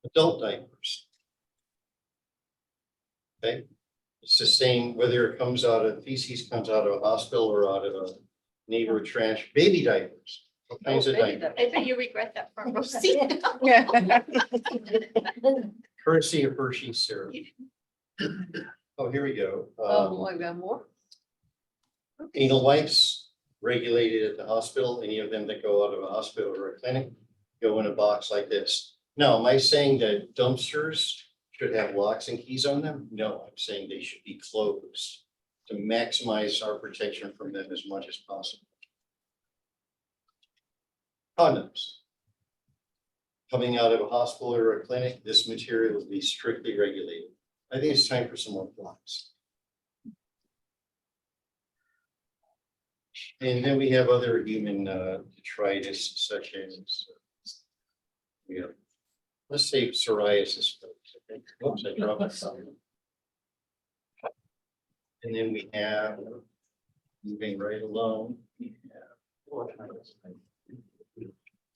adult diapers. Okay, it's the same whether it comes out of feces, comes out of a hospital or out of a neighbor trash, baby diapers, all kinds of diapers. I bet you regret that from Rosie. Courtesy of Hershey's syrup. Oh, here we go. I got more. Anal wipes regulated at the hospital, any of them that go out of a hospital or a clinic go in a box like this. Now, am I saying that dumpsters should have locks and keys on them? No, I'm saying they should be closed to maximize our protection from them as much as possible. Condoms. Coming out of a hospital or a clinic, this material will be strictly regulated. I think it's time for some more blocks. And then we have other human detritus such as, let's say psoriasis. Oops, I dropped some. And then we have, moving right along.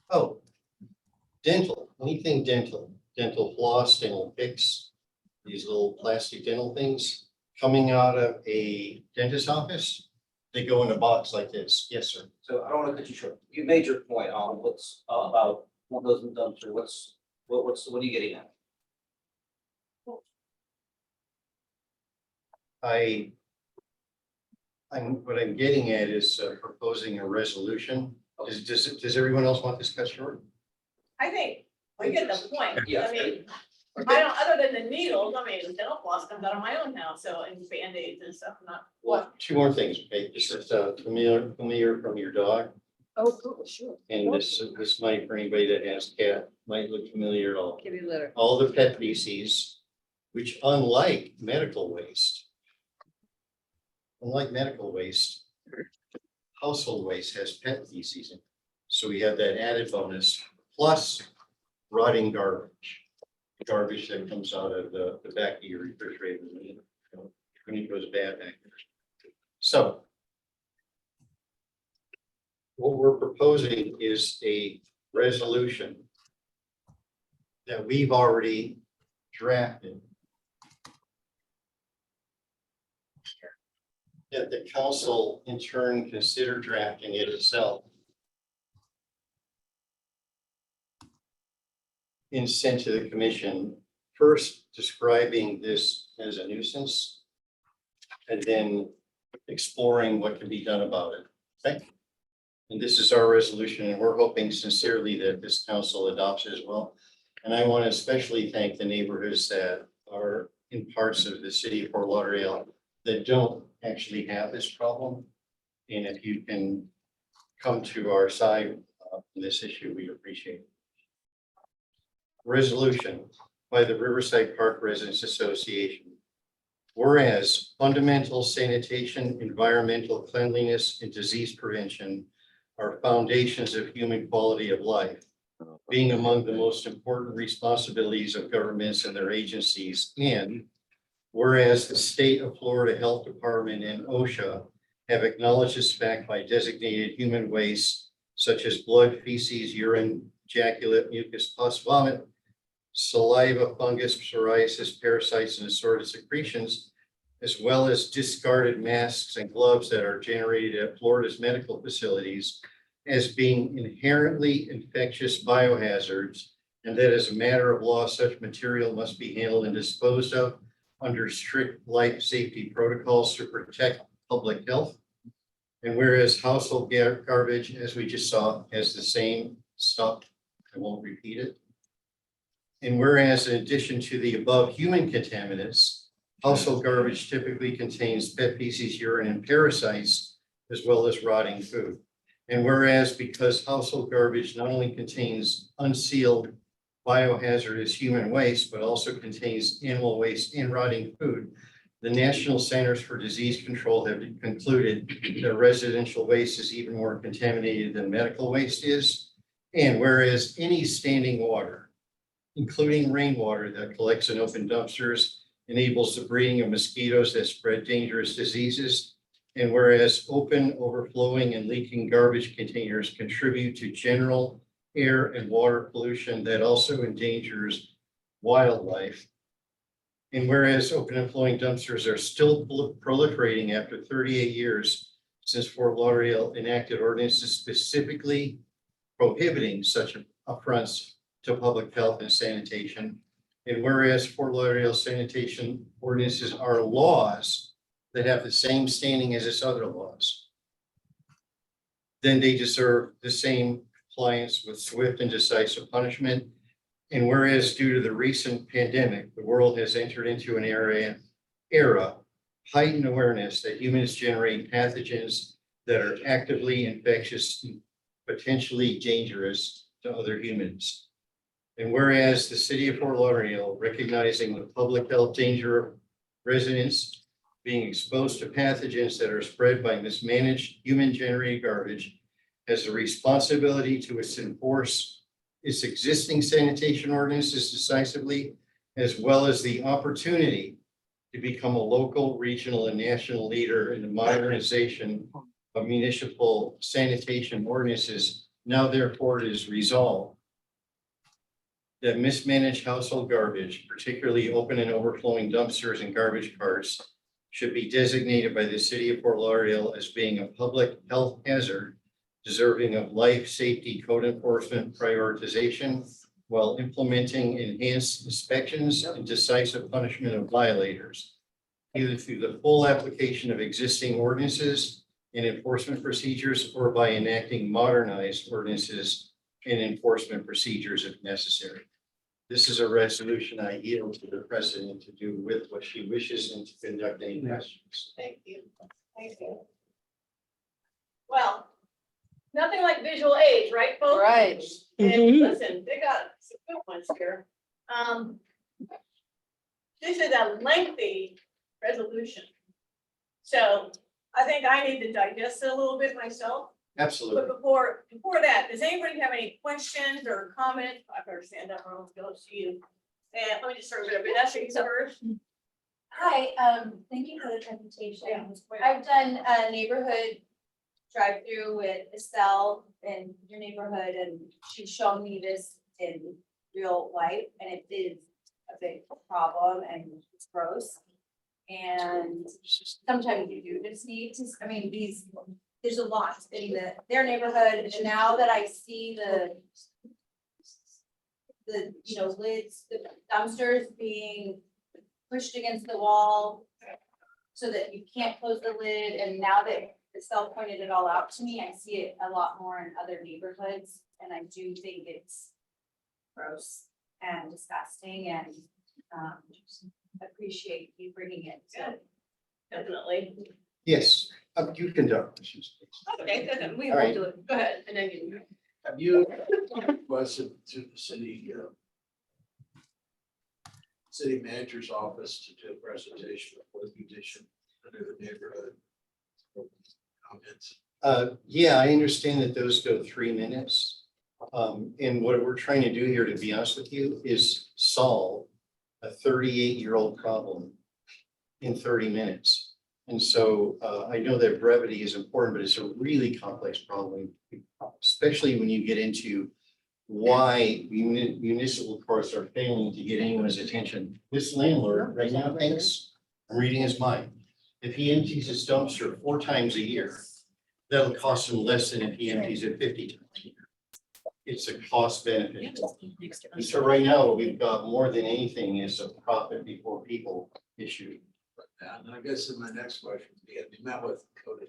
Oh, dental, anything dental, dental floss, dental picks, these little plastic dental things coming out of a dentist's office. They go in a box like this. Yes, sir. So I don't want to cut you short. You made your point on what's about one of those in dumpster. What are you getting at? What I'm getting at is proposing a resolution. Does everyone else want this cut short? I think we get the point. Yeah. I mean, I don't, other than the needles, I mean, the dental floss comes out of my own house, so, and Band-Aids and stuff, not. Well, two more things, okay? This is familiar from your dog. Oh, cool, sure. And this might, for anybody that has cat, might look familiar at all. Give you a letter. All the pet feces, which unlike medical waste, household waste has pet feces in it. So we have that added bonus, plus rotting garbage. Garbage that comes out of the back of your refrigerator, when it goes bad back there. So what we're proposing is a resolution that we've already drafted. That the council in turn consider drafting it itself. And sent to the commission, first describing this as a nuisance. And then exploring what can be done about it. Okay. And this is our resolution, and we're hoping sincerely that this council adopts it as well. And I want to especially thank the neighborhoods that are in parts of the city of Fort Lauderdale that don't actually have this problem. And if you can come to our side on this issue, we appreciate it. Resolution by the Riverside Park Residents Association. Whereas fundamental sanitation, environmental cleanliness, and disease prevention are foundations of human quality of life, being among the most important responsibilities of governments and their agencies. And whereas the state of Florida Health Department and OSHA have acknowledged this fact by designated human waste such as blood, feces, urine, ejaculate, mucus, pus, vomit, saliva, fungus, psoriasis, parasites, and assorted secretions, as well as discarded masks and gloves that are generated at Florida's medical facilities as being inherently infectious biohazards, and that as a matter of law, such material must be handled and disposed of under strict life safety protocols to protect public health. And whereas household garbage, as we just saw, has the same stuff, I won't repeat it. And whereas in addition to the above human contaminants, household garbage typically contains pet feces, urine, and parasites, as well as rotting food. And whereas because household garbage not only contains unsealed biohazardous human waste, but also contains animal waste and rotting food, The National Centers for Disease Control have concluded that residential waste is even more contaminated than medical waste is. And whereas any standing water, including rainwater that collects in open dumpsters, enables the breeding of mosquitoes that spread dangerous diseases. And whereas open, overflowing, and leaking garbage containers contribute to general air and water pollution that also endangers wildlife. And whereas open and flowing dumpsters are still proliferating after 38 years since Fort Lauderdale enacted ordinances specifically prohibiting such affronts to public health and sanitation. And whereas Fort Lauderdale sanitation ordinances are laws that have the same standing as its other laws, then they deserve the same compliance with swift and decisive punishment. And whereas due to the recent pandemic, the world has entered into an era heightened awareness that humans generate pathogens that are actively infectious and potentially dangerous to other humans. And whereas the city of Fort Lauderdale, recognizing the public health danger of residents being exposed to pathogens that are spread by mismanaged human-generated garbage, has a responsibility to enforce its existing sanitation ordinances decisively, as well as the opportunity to become a local, regional, and national leader in the modernization of municipal sanitation ordinances. Now therefore it is resolved that mismanaged household garbage, particularly open and overflowing dumpsters and garbage carts, should be designated by the city of Fort Lauderdale as being a public health hazard deserving of life safety code enforcement prioritization while implementing enhanced inspections and decisive punishment of violators, either through the full application of existing ordinances and enforcement procedures or by enacting modernized ordinances and enforcement procedures if necessary. This is a resolution I yield to the president to do with what she wishes and to conduct any questions. Thank you. Thank you. Well, nothing like visual aids, right, folks? Right. And listen, they got some good ones here. This is a lengthy resolution. So I think I need to digest it a little bit myself. Absolutely. But before that, does anybody have any questions or comments? I better stand up or I'll go to you. And let me just start with Vanessa, you first. Hi, thank you for the presentation. I've done a neighborhood drive-through with Estelle in your neighborhood, and she's shown me this in real life, and it is a big problem and it's gross. And sometimes you do just need to, I mean, there's a lot in their neighborhood, and now that I see the lids, the dumpsters being pushed against the wall so that you can't close the lid, and now that Estelle pointed it all out to me, I see it a lot more in other neighborhoods, and I do think it's gross and disgusting, and appreciate you bringing it. So Definitely. Yes, you conduct questions, please. Okay, good. We All will right. do it. Go ahead. And then you. Have you requested to the city manager's office to do a presentation of the condition under the neighborhood comments? Yeah, I understand that those go 3 minutes. And what we're trying to do here, to be honest with you, is solve a 38-year-old problem in 30 minutes. And so I know that brevity is important, but it's a really complex problem, especially when you get into why municipal courts are failing to get anyone's attention. This landlord right now thinks, I'm reading his mind, if he empties his dumpster 4 times a year, that'll cost him less than if he empties it 50 times a year. It's a cost benefit. And so right now, what we've got more than anything is a profit before people issue. And I guess in my next question, have you met with Cody?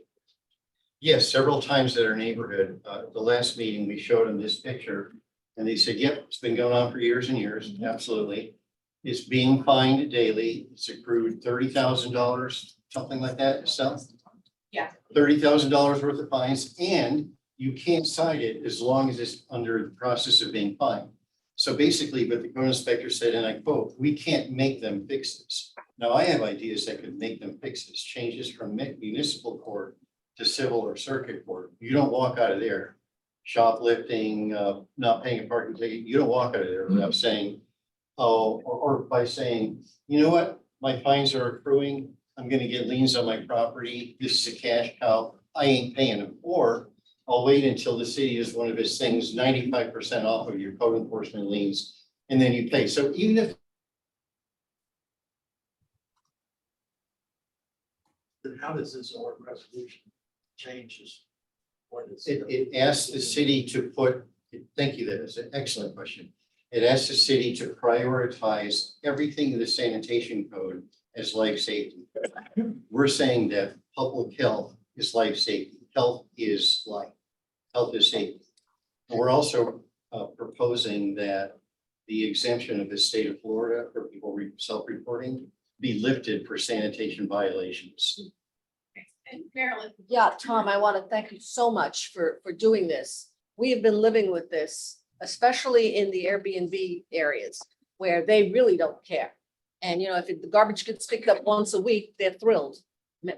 Yes, several times at our neighborhood. The last meeting, we showed them this picture and they said, yep, it's been going on for years and years. Absolutely. It's being fined daily. It's accrued $30,000, something like that. So Yeah. $30,000 worth of fines, and you can't cite it as long as it's under the process of being fined. So basically, what the code inspector said, and I quote, "We can't make them fix this." Now, I have ideas that could make them fix this, changes from municipal court to civil or circuit court. You don't walk out of there shoplifting, not paying a parking ticket. You don't walk out of there without saying, oh, or by saying, you know what? My fines are accruing. I'm gonna get liens on my property. This is a cash cow. I ain't paying them. Or I'll wait until the city is one of its things, 95% off of your code enforcement liens, and then you pay. So even if Then how does this order resolution changes? it asks the city to put, thank you, that is an excellent question. It asks the city to prioritize everything in the sanitation code as life safety. We're saying that public health is life safety. Health is life. Health is safety. And we're also proposing that the exemption of the state of Florida for people self-reporting be lifted for sanitation violations. And Marilyn, Yeah, Tom, I want to thank you so much for doing this. We have been living with this, especially in the Airbnb areas where they really don't care. And if the garbage gets picked up once a week, they're thrilled.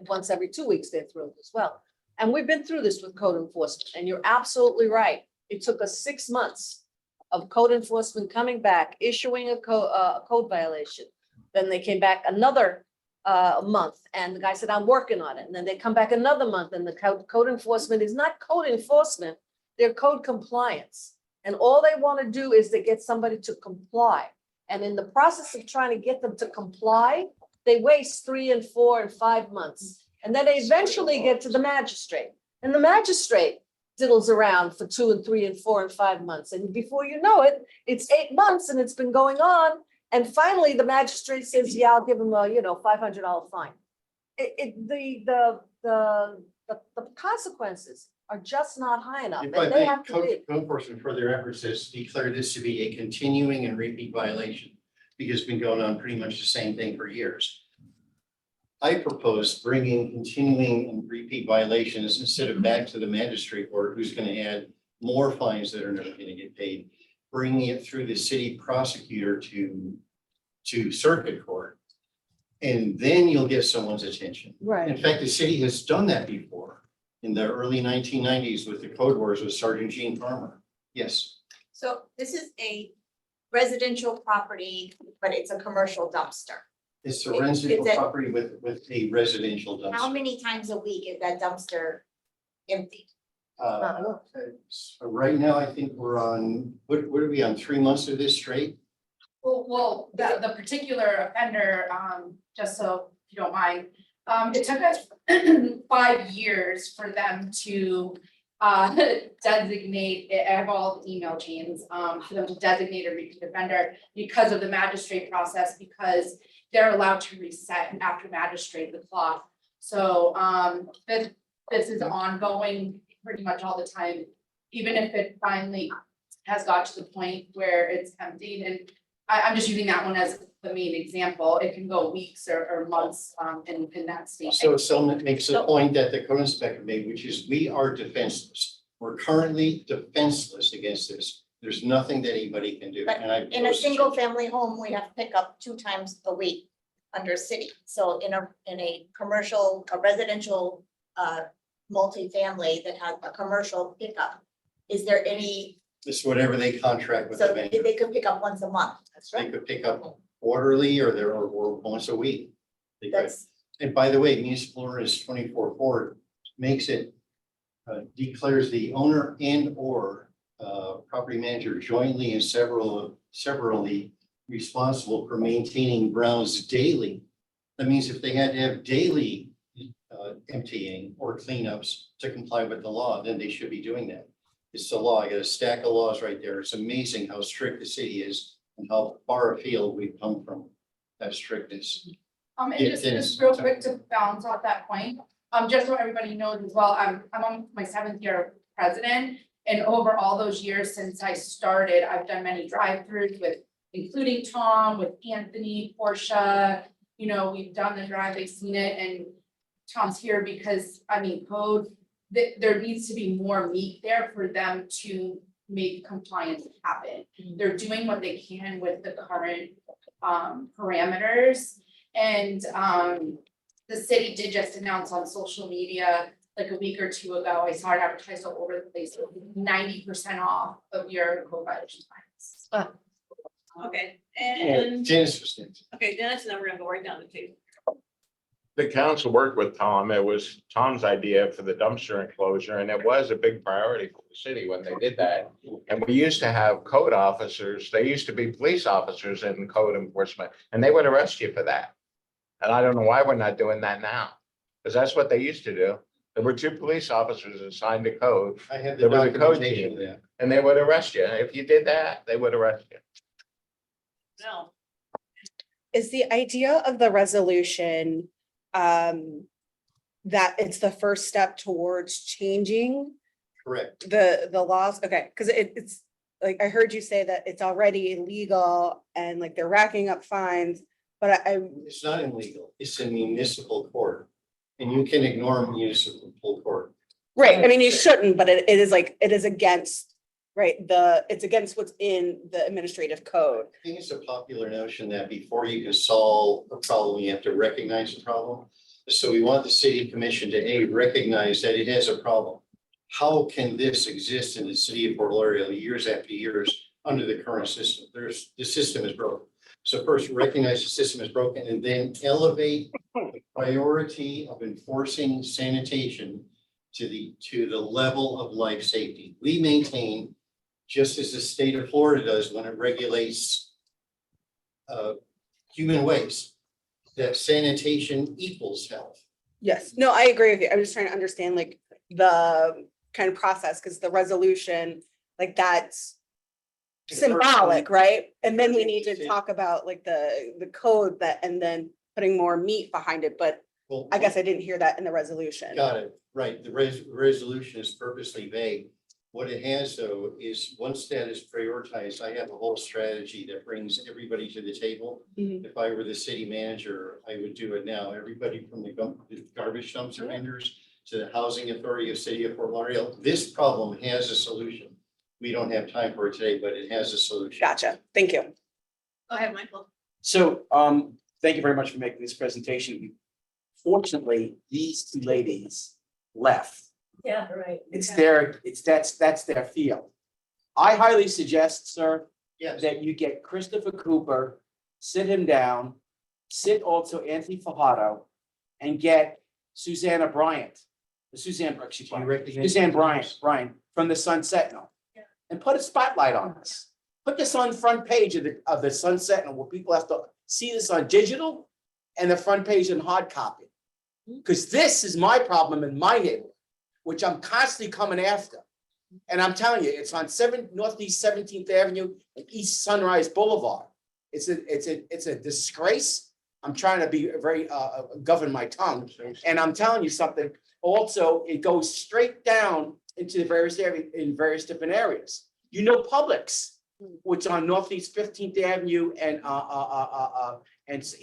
Once every 2 weeks, they're thrilled as well. And we've been through this with code enforcement, and you're absolutely right. It took us 6 months of code enforcement coming back, issuing a code violation. Then they came back another month, and the guy said, I'm working on it. And then they come back another month, and the code enforcement is not code enforcement, they're code compliance. And all they want to do is to get somebody to comply. And in the process of trying to get them to comply, they waste 3 and 4 and 5 months. And then they eventually get to the magistrate. And the magistrate diddles around for 2 and 3 and 4 and 5 months. And before you know it, it's 8 months and it's been going on. And finally, the magistrate says, yeah, I'll give him a, $500 fine. The consequences are just not high enough. If And I they may, have to code be. enforcement for their efforts has declared this to be a continuing and repeat violation because it's been going on pretty much the same thing for years. I propose bringing continuing and repeat violations instead of back to the magistrate court, who's going to add more fines that are never going to get paid, bringing it through the city prosecutor to circuit court. And then you'll get someone's attention. Right. In fact, the city has done that before in the early 1990s with the code wars with Sergeant Gene Farmer. Yes. So this is a residential property, but it's a commercial dumpster. It's a residential Is it- property with a residential How dumpster. many times a week is that dumpster emptied? So right now, I think we're on, what are we on, 3 months of this straight? Well, the particular offender, just so you don't mind, it took us 5 years for them to designate, I have all the email chains, for them to designate a repeat offender because of the magistrate process, because they're allowed to reset after magistrate the clock. So this is ongoing pretty much all the time, even if it finally has got to the point where it's emptied. And I'm just using that one as the main example. It can go weeks or months in that state. So someone makes a point that the code inspector made, which is we are defenseless. We're currently defenseless against this. There's nothing that anybody can do. But And I in a propose to single change it. family home, we have pickup 2 times a week under city. So in a commercial, a residential multifamily that has a commercial pickup, is there any, It's whatever they contract with the so vendor. they could pick up once a month? That's They could pick up quarterly or once a week. They could. That's, And by the way, municipal ordinance 24/4 makes it, declares the owner and or property manager jointly and severally responsible for maintaining grounds daily. That means if they had to have daily emptying or cleanups to comply with the law, then they should be doing that. It's the law. I got a stack of laws right there. It's amazing how strict the city is and how far afield we've come from that strictness. And Yeah, just Dennis, real sorry. quick to balance out that point, just so everybody knows as well, I'm on my 7th year of president. And over all those years since I started, I've done many drive-throughs with, including Tom, with Anthony, Portia. We've done the drive, they've seen it, and Tom's here because, code, there needs to be more meat there for them to make compliance happen. They're doing what they can with the current parameters. And the city did just announce on social media like a week or two ago, I saw it advertised all over the place, 90% off of your code violation fines. Okay, and, Janice was next. okay, Dennis, and then we're gonna go right down the table. The council worked with Tom. It was Tom's idea for the dumpster enclosure, and it was a big priority for the city when they did that. And we used to have code officers, they used to be police officers in code enforcement, and they would arrest you for that. And I don't know why we're not doing that now, because that's what they used to do. There were 2 police officers assigned to code, I have the There was a code documentation team. of that. and they would arrest you. And if you did that, they would arrest you. No, Is the idea of the resolution that it's the first step towards changing Correct. the laws? Okay, because it's like, I heard you say that it's already illegal and like they're racking up fines, but I It's not illegal. It's a municipal court. And you can ignore municipal court. right, I mean, you shouldn't, but it is like, it is against, right, it's against what's in the administrative code. I think it's a popular notion that before you can solve a problem, you have to recognize the problem. So we want the city commission to recognize that it has a problem. How can this exist in the city of Fort Lauderdale years after years under the current system? The system is broken. So first recognize the system is broken and then elevate the priority of enforcing sanitation to the level of life safety. We maintain, just as the state of Florida does when it regulates human waste, that sanitation equals health. Yes, no, I agree with you. I'm just trying to understand like the kind of process, because the resolution, like that's symbolic, right? And then we need to talk about like the code that, and then putting more meat behind it, but Well, I guess I didn't hear that in the resolution. got it, right. The resolution is purposely vague. What it has though is once that is prioritized, I have a whole strategy that brings everybody to the table. Mhm. If I were the city manager, I would do it now. Everybody from the garbage dumpster vendors to the housing authority of city of Fort Lauderdale. This problem has a solution. We don't have time for it today, but it has a solution. Gotcha, thank you. go ahead, Michael. So, thank you very much for making this presentation. Fortunately, these 2 ladies left. Yeah, right. That's their field. I highly suggest, sir, Yes. that you get Christopher Cooper, sit him down, sit also Anthony Fajardo, and get Suzanne Bryant, Suzanne Bryant from the Sun Sentinel. And put a spotlight on this. Put this on front page of the Sun Sentinel where people have to see this on digital and the front page in hard copy. Because this is my problem in my neighborhood, which I'm constantly coming after. And I'm telling you, it's on Northeast 17th Avenue and East Sunrise Boulevard. It's a disgrace. I'm trying to be very govern my tongue. And I'm telling you something. Also, it goes straight down into the various areas in various different areas. You know, Publix, which on Northeast 15th Avenue and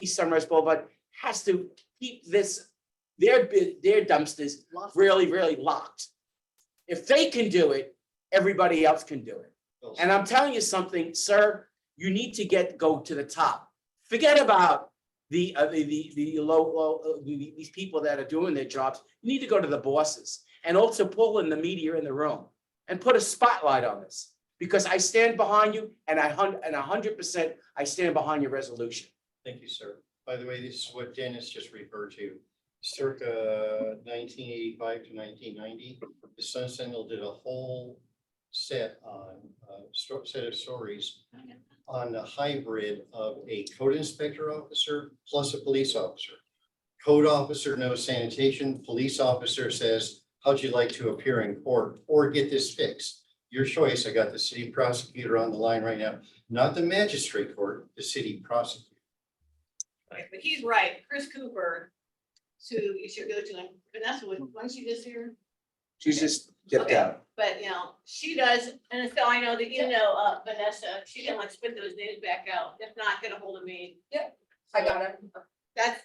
East Sunrise Boulevard, has to keep their dumpsters really locked. If they can do it, everybody else can do it. And I'm telling you something, sir, you need to go to the top. Forget about these people that are doing their jobs. You need to go to the bosses and also pull in the media in the room and put a spotlight on this, because I stand behind you and 100% I stand behind your resolution. Thank you, sir. By the way, this is what Dennis just referred to. Circa 1985 to 1990, the Sun Sentinel did a whole set of stories on the hybrid of a code inspector officer plus a police officer. Code officer knows sanitation, police officer says, how'd you like to appear in court or get this fixed? Your choice. I got the city prosecutor on the line right now, not the magistrate court, the city prosecutor. Right, but he's right, Chris Cooper, so you should go to him. Vanessa, wasn't she just here? She's just dipped Okay, out. but you know, she does, and so I know that you know, Vanessa, she can like spit those names back out, if not, get a hold of me. Yep, I got it. That's,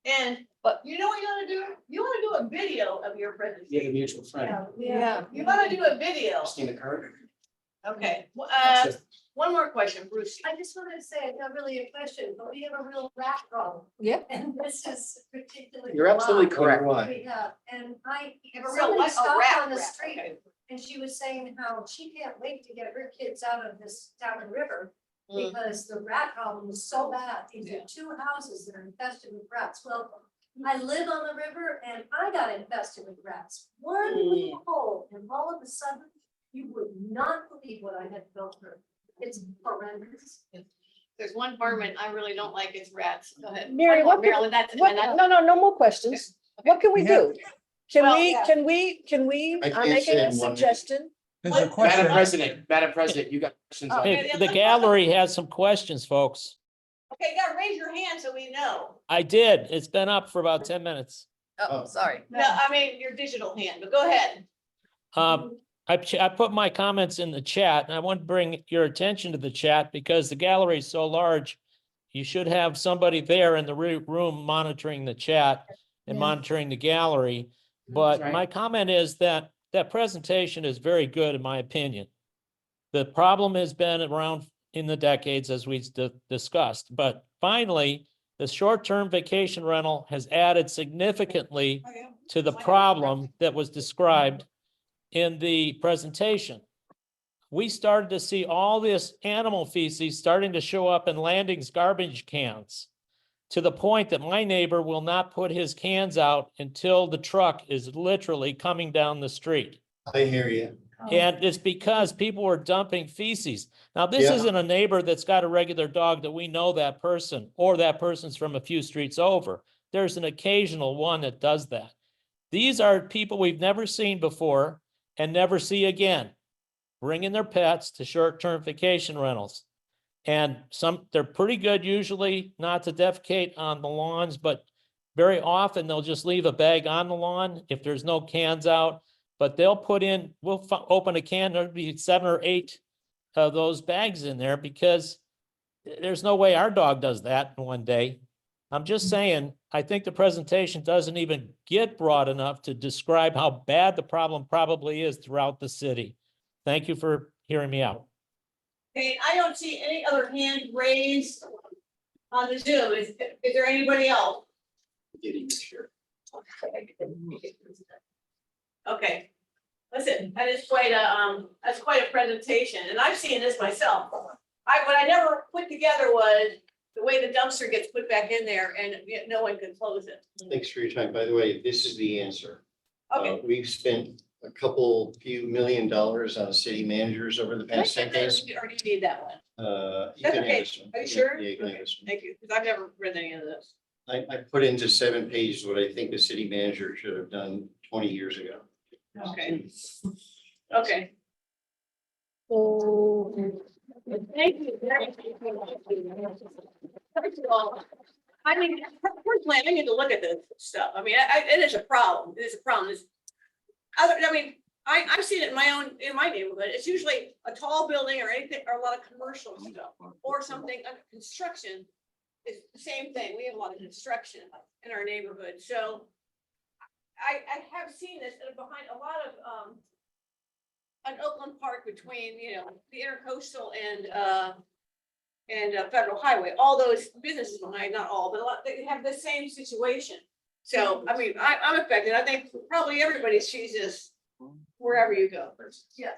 and, but you know what you wanna do? You wanna do a video of your presentation. Yeah, a mutual friend. Yeah. You wanna do a video. Christina Kerr. Okay, one more question, Bruce. I just wanted to say, it's not really a question, but we have a real rat problem. Yeah. And this is particularly. You're absolutely wild. correct. We have, and have a real somebody what? Oh, stopped rat, on the rat, street okay. and she was saying how she can't wait to get her kids out of this down river. Because the rat problem is so bad. These are two houses that are infested with rats. Well, I live on the river and I got infested with rats. One little hole and all of a sudden, you would not believe what I had built through. It's horrendous. There's one department I really don't like, it's rats. Go ahead. Mary, One more, what can- Marilyn, that's, What, and that's. no more questions. What can we We have- do? Can Well, we, yeah. can we, I I'm can't making say a in 1 minute. suggestion. There's a What- question. Madam President, you got questions on Okay, it. the The gallery has some questions, folks. Okay, you gotta raise your hand so we know. I did. It's been up for about 10 minutes. Oh, sorry. No, I mean, your digital hand, but go ahead. I put my comments in the chat, and I want to bring your attention to the chat because the gallery is so large. You should have somebody there in the room monitoring the chat and Yeah. monitoring the gallery. But Right. my comment is that that presentation is very good, in my opinion. The problem has been around in the decades, as we discussed, but finally, the short-term vacation rental has added significantly to the problem that was described in the presentation. We started to see all this animal feces starting to show up in Landing's garbage cans, to the point that my neighbor will not put his cans out until the truck is literally coming down the street. I hear you. And it's because people were dumping feces. Now, this Yeah. isn't a neighbor that's got a regular dog that we know that person, or that person's from a few streets over. There's an occasional one that does that. These are people we've never seen before and never see again, bringing their pets to short-term vacation rentals. And they're pretty good usually not to defecate on the lawns, but very often they'll just leave a bag on the lawn if there's no cans out. But they'll put in, we'll open a can, there'll be 7 or 8 of those bags in there because there's no way our dog does that in one day. I'm just saying, I think the presentation doesn't even get broad enough to describe how bad the problem probably is throughout the city. Thank you for hearing me out. Okay, I don't see any other hand raised on the Zoom. Is there anybody else? Okay, listen, that's quite a presentation, and I've seen this myself. What I never put together was the way the dumpster gets put back in there and yet no one can close it. Thanks for your time. By the way, this is the answer. Okay. We've spent a few $1 million on city managers over the past decades. Or do you need that one? You That's can okay. have this one. Are you sure? Yeah, you can have this one. Thank you, because I've never read any of this. I put into 7 pages what I think the city manager should have done 20 years ago. Okay. Okay. Thank you. First of all, I mean, personally, I need to look at this stuff. I mean, it is a problem. It is a problem. I've seen it in my neighborhood. It's usually a tall building or anything, or a lot of commercial stuff, or something under construction. It's the same thing. We have a lot of construction in our neighborhood, so I have seen this behind a lot of, on Oakland Park between, the intercoastal and Federal Highway, all those businesses behind, not all, but a lot, they have the same situation. So, I mean, I'm affected. I think probably everybody sees this wherever you go. Yes.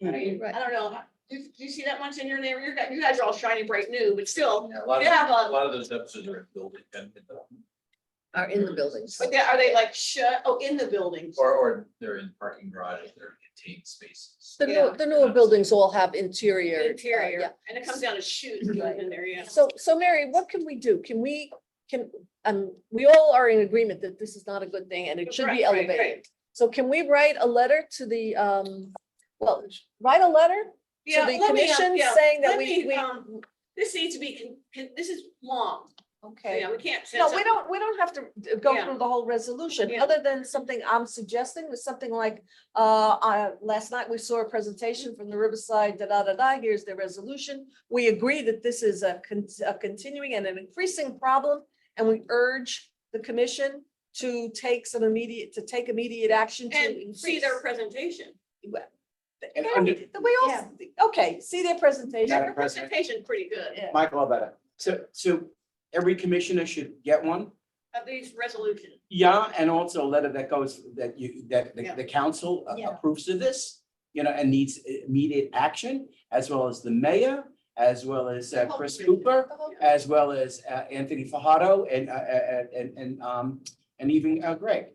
I mean, I don't know. Do you see that much in your neighborhood? You guys are all shiny, bright new, but still, you have A lot of those episodes are building Are in the buildings. but are they like shut? Oh, in the buildings. or they're in parking garages, they're contained spaces. The newer buildings all have interior. Interior, yeah. and it comes down to shoes in there, yeah. So Mary, what can we do? We all are in agreement that this is not a good thing and it should be Right, right, elevated. right. So can we write a letter to the, write a letter to Yeah, the let me, commission yeah, saying that let me, we, this needs to be, this is long. okay. Yeah, we can't. send No, something- we don't have to go Yeah. through the whole resolution, Yeah. other than something I'm suggesting was something like, last night we saw a presentation from the Riverside, here's the resolution. We agree that this is a continuing and an increasing problem, and we urge the commission to take immediate action to And see increase. their presentation. And under, We all, okay, see their presentation. Madam Your President. presentation's pretty good Yeah. Michael Abetta. So every commissioner should get one. of these resolutions. Yeah, and also a letter that goes, that Yeah. the council Yeah. approves of this, and needs immediate action, as well as the mayor, as well as Chris Cooper, as well as Anthony Fajardo and even Greg.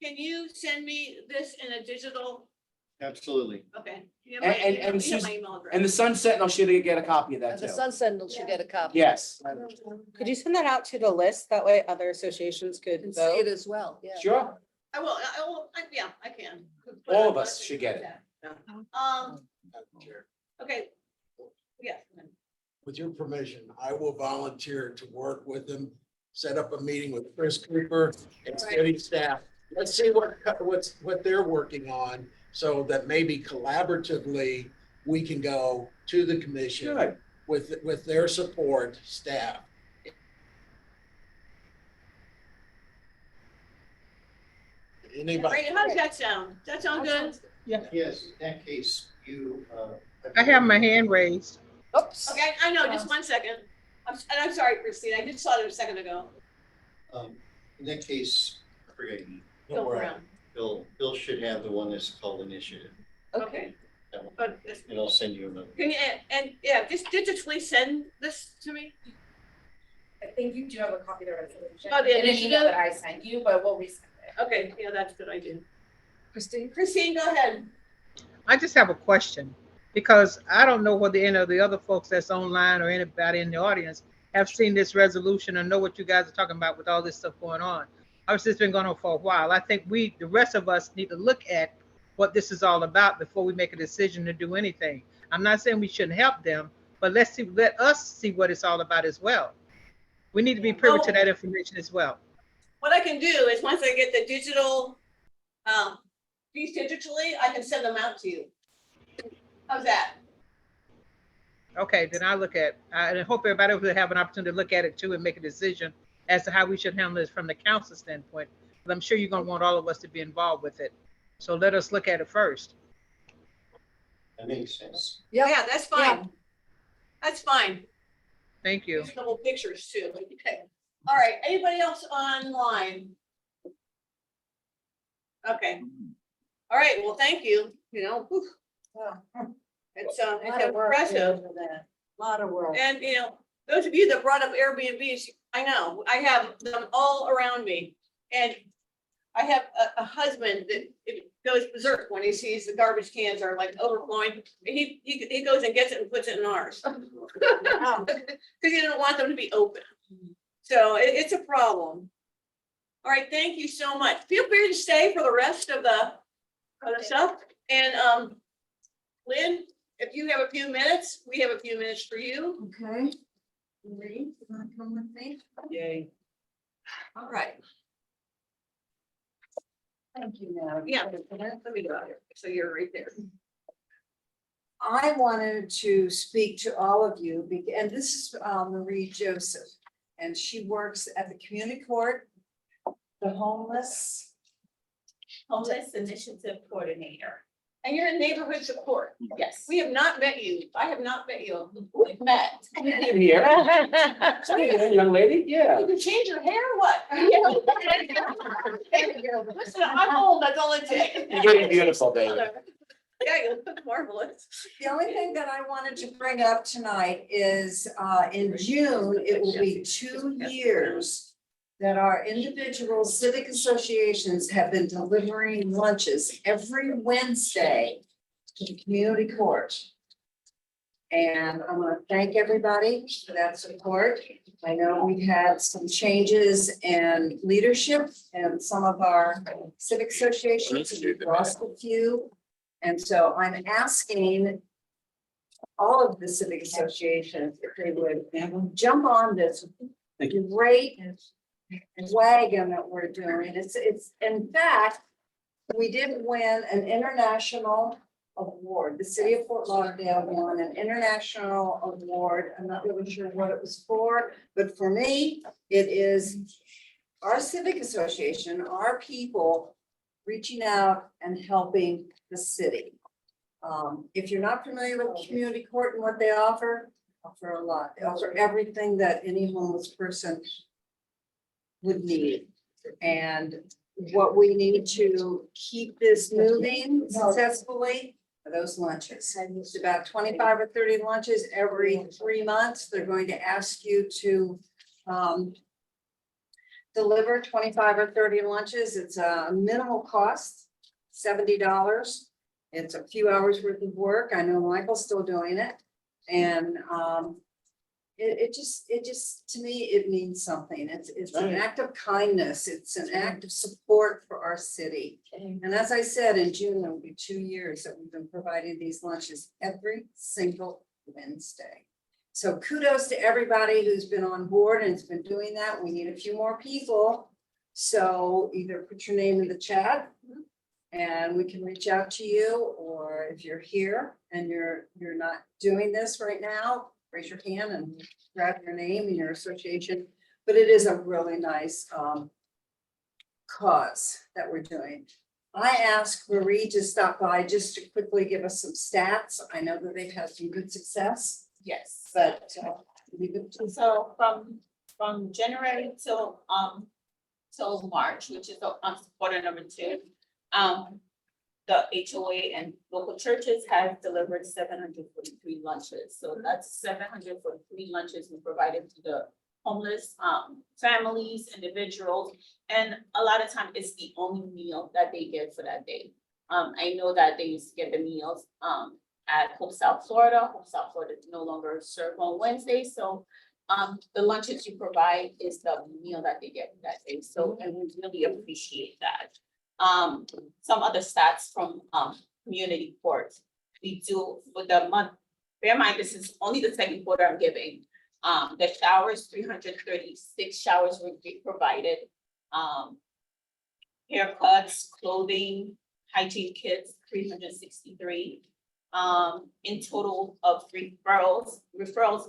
Can you send me this in a digital? Absolutely. Okay. You have my And- email- and you have my Susan- email address. And the Sun Sentinel should get a copy of that The too. Sun Sentinel should get a copy. Yes, Could you send that out to the list? That way other associations could And see it vote. as well, yeah. sure. Yeah, I can. All of us should get it. Okay. Yeah. With your permission, I will volunteer to work with them, set up a meeting with Chris Cooper and city staff. Let's see what they're working on, so that maybe collaboratively, we can go to the commission Good. with their support staff. Anybody? Great. How does that sound? Does that sound good? Yes, in that case, you. I have my hand raised. Oops. Okay, I know, just 1 second. I'm sorry, Christine, I just saw it a second ago. In that case, I forget you. Bill Brown. Bill should have the one that's called initiative. Okay. That one. But, And I'll send you another. can you, and yeah, just digitally send this to me? I think you do have a copy of the resolution. Oh, the In an email initiative? that I sent you, but we'll resend it. Okay, yeah, that's a good idea. Christine? Christine, go ahead. I just have a question, because I don't know whether any of the other folks that's online or anybody in the audience have seen this resolution and know what you guys are talking about with all this stuff going on. Obviously, it's been going on for a while. I think the rest of us need to look at what this is all about before we make a decision to do anything. I'm not saying we shouldn't help them, but let us see what it's all about as well. We need to be privy to that information as well. What I can do is once I get the digital, these digitally, I can send them out to you. How's that? Okay, then I'll look at, and I hope everybody will have an opportunity to look at it too and make a decision as to how we should handle this from the council standpoint. But I'm sure you're gonna want all of us to be involved with it. So let us look at it first. That makes sense. Yeah, that's fine. That's fine. Thank you. There's a couple pictures too. Okay. All right, anybody else online? Okay. All right, well, thank you, whew. It's impressive. Lot of work. And, those of you that brought up Airbnbs, I know, I have them all around me. And I have a husband that it goes berserk when he sees the garbage cans are like overflowing. He goes and gets it and puts it in ours. Because he doesn't want them to be open. So it's a problem. All right, thank you so much. Feel free to stay for the rest of the stuff. And Lynn, if you have a few minutes, we have a few minutes for you. Okay. Marie, you wanna come with me? Yay. All right. Thank you, Madam. Yeah, let me go out here. So you're right there. I wanted to speak to all of you, and this is Marie Joseph, and she works at the community court, the homeless Initiative Coordinator. And you're in neighborhood support. Yes. We have not met you. I have not met you. We've met. Here, young lady, yeah. You can change your hair or what? Listen, I'm old, that's all it takes. You're getting beautiful, baby. Yeah, you look marvelous. The only thing that I wanted to bring up tonight is in June, it will be 2 years that our individual civic associations have been delivering lunches every Wednesday to the community court. And I want to thank everybody for that support. I know we've had some changes in leadership and some of our civic associations, we've lost a few. And so I'm asking all of the civic associations if they would jump on this great wagon that we're doing. It's in fact, we did win an international award. The city of Fort Lauderdale won an international award. I'm not really sure what it was for, but for me, it is our civic association, our people reaching out and helping the city. If you're not familiar with community court and what they offer a lot. They offer everything that any homeless person would need. And what we need to keep this moving successfully are those lunches. It's about 25 or 30 lunches every 3 months. They're going to ask you to deliver 25 or 30 lunches. It's a minimal cost, $70. It's a few hours worth of work. I know Michael's still doing it. And it just, to me, it means something. It's an act of kindness. It's an act of support for our city. And as I said, in June, there will be 2 years that we've been providing these lunches every single Wednesday. So kudos to everybody who's been on board and has been doing that. We need a few more people. So either put your name in the chat and we can reach out to you, or if you're here and you're not doing this right now, raise your hand and grab your name and your association. But it is a really nice cause that we're doing. I asked Marie to stop by just to quickly give us some stats. I know that they've had some good success, Yes. but leave it to. So from January till March, which is quarter number 2, the HOA and local churches have delivered 743 lunches. So that's 743 lunches we provided to the homeless families, individuals, and a lot of time it's the only meal that they get for that day. I know that they used to get the meals at Hope South Florida. Hope South Florida is no longer served on Wednesday, so the lunches you provide is the meal that they get that day. So, and we really appreciate that. Some other stats from community court. We do for the month, bear in mind, this is only the second quarter I'm giving. The showers, 336 showers were provided. Haircuts, clothing, hygiene kits, 363. In total of referrals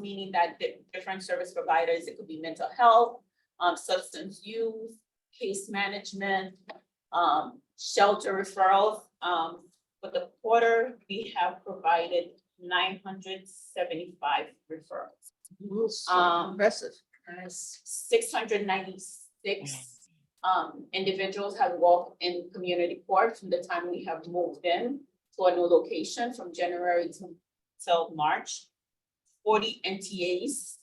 meaning that the different service providers, it could be mental health, substance use, case management, shelter referrals. For the quarter, we have provided 975 referrals. Impressive. 696 individuals have walked in community court from the time we have moved in to a new location from January till March. 40 NTAs,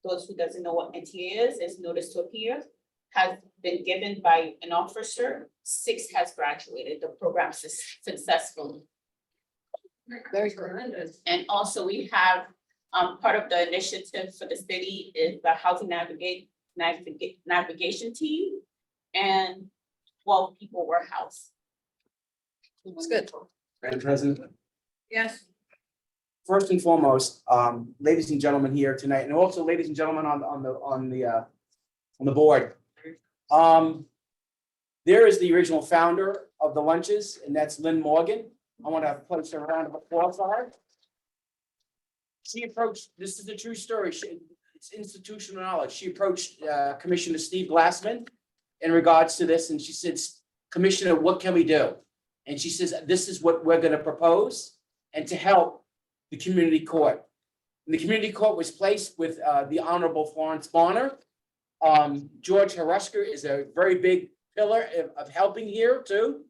those who doesn't know what NTA is notice to appear, has been given by an officer. 6 has graduated the program successfully. Very good. And also we have, part of the initiative for the city is the housing navigation team, and 12 people were housed. It's good. Madam President, Yes. first and foremost, ladies and gentlemen here tonight, and also ladies and gentlemen on the board. There is the original founder of the lunches, and that's Lynn Morgan. I want to place a round of applause for her. She approached, this is a true story, it's institutional knowledge. She approached Commissioner Steve Glassman in regards to this, and she said, Commissioner, what can we do? And she says, this is what we're gonna propose, and to help the community court. And the community court was placed with the Honorable Florence Bonner. George Haruska is a very big pillar of helping here too.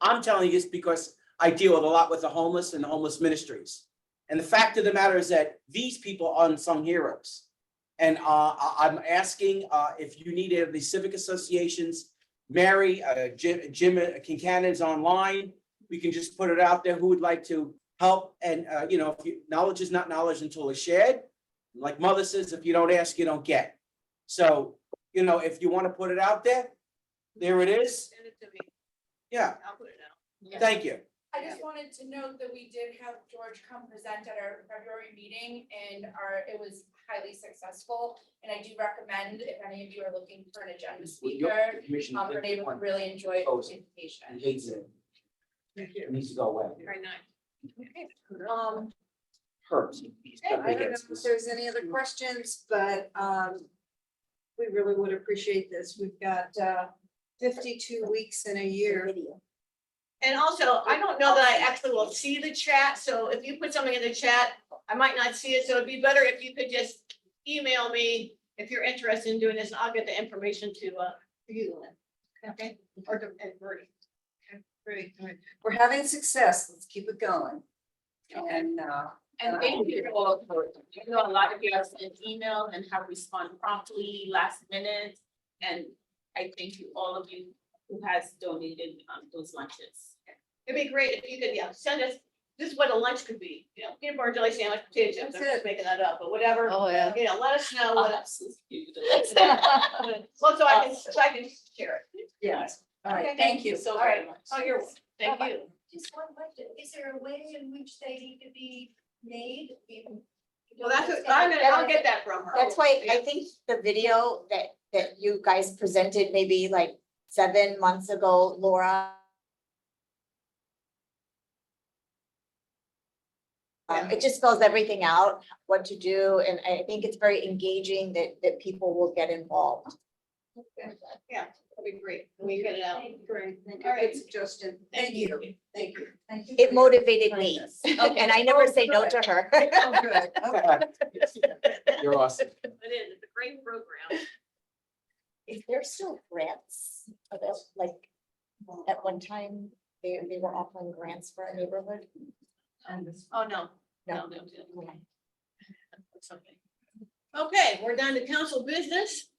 I'm telling you this because I deal with a lot with the homeless and the homeless ministries. And the fact of the matter is that these people are unsung heroes. And I'm asking if you need any of these civic associations, Mary, Jim Kincannon online. We can just put it out there who would like to help. And knowledge is not knowledge until it's shared. Like Mother says, if you don't ask, you don't get. So, if you want to put it out there, there it is. Send it to me. Yeah, I'll put it out. thank you. I just wanted to note that we did have George come present at our February meeting, and it was highly successful. And I do recommend, if any of you are looking for an agenda speaker, her neighborhood really enjoyed the He invitation. hates it. Thank you. It needs to go away. Very nice. Hurts. He's got I big don't know heads. if there's any other questions, but we really would appreciate this. We've got 52 weeks in a year. And also, I don't know that I actually will see the chat, so if you put something in the chat, I might not see it, so it'd be better if you could just email me if you're interested in doing this, and I'll get the information to you, Lynn. Okay, or to Bertie. Okay, great, all right. We're having success. Let's keep it going. And, And thank you all for, I know a lot of you have sent email and have responded promptly last minute. And I thank you, all of you who has donated those lunches. It'd be great if you could, yeah, send us, this is what a lunch could be, you know, peanut butter jelly sandwich, potato chips, I'm just making that up, but whatever. Oh, yeah. You know, let us know what else. Well, so I can share it. yes. All right, Okay, thank you. so All very right. much. Oh, you're welcome. Thank Bye-bye. you. Just one question, is there a way in which they need to be made? Well, that's what, I'll get that from her. That's why Yeah. I think the video that you guys presented maybe like 7 months ago, Laura. It just spells everything out, what to do, and I think it's very engaging that people will get involved. Yeah, that'd be great. We get it out. Great. All right. Good suggestion. Thank you. Thank you. Thank you. It motivated me, and I never say no to her. Oh, good. Okay. You're awesome. It is, it's a great program. Is there still grants about, like, at one time, they were offering grants for a neighborhood? Oh, no. No. It's okay. Okay, we're down to council business.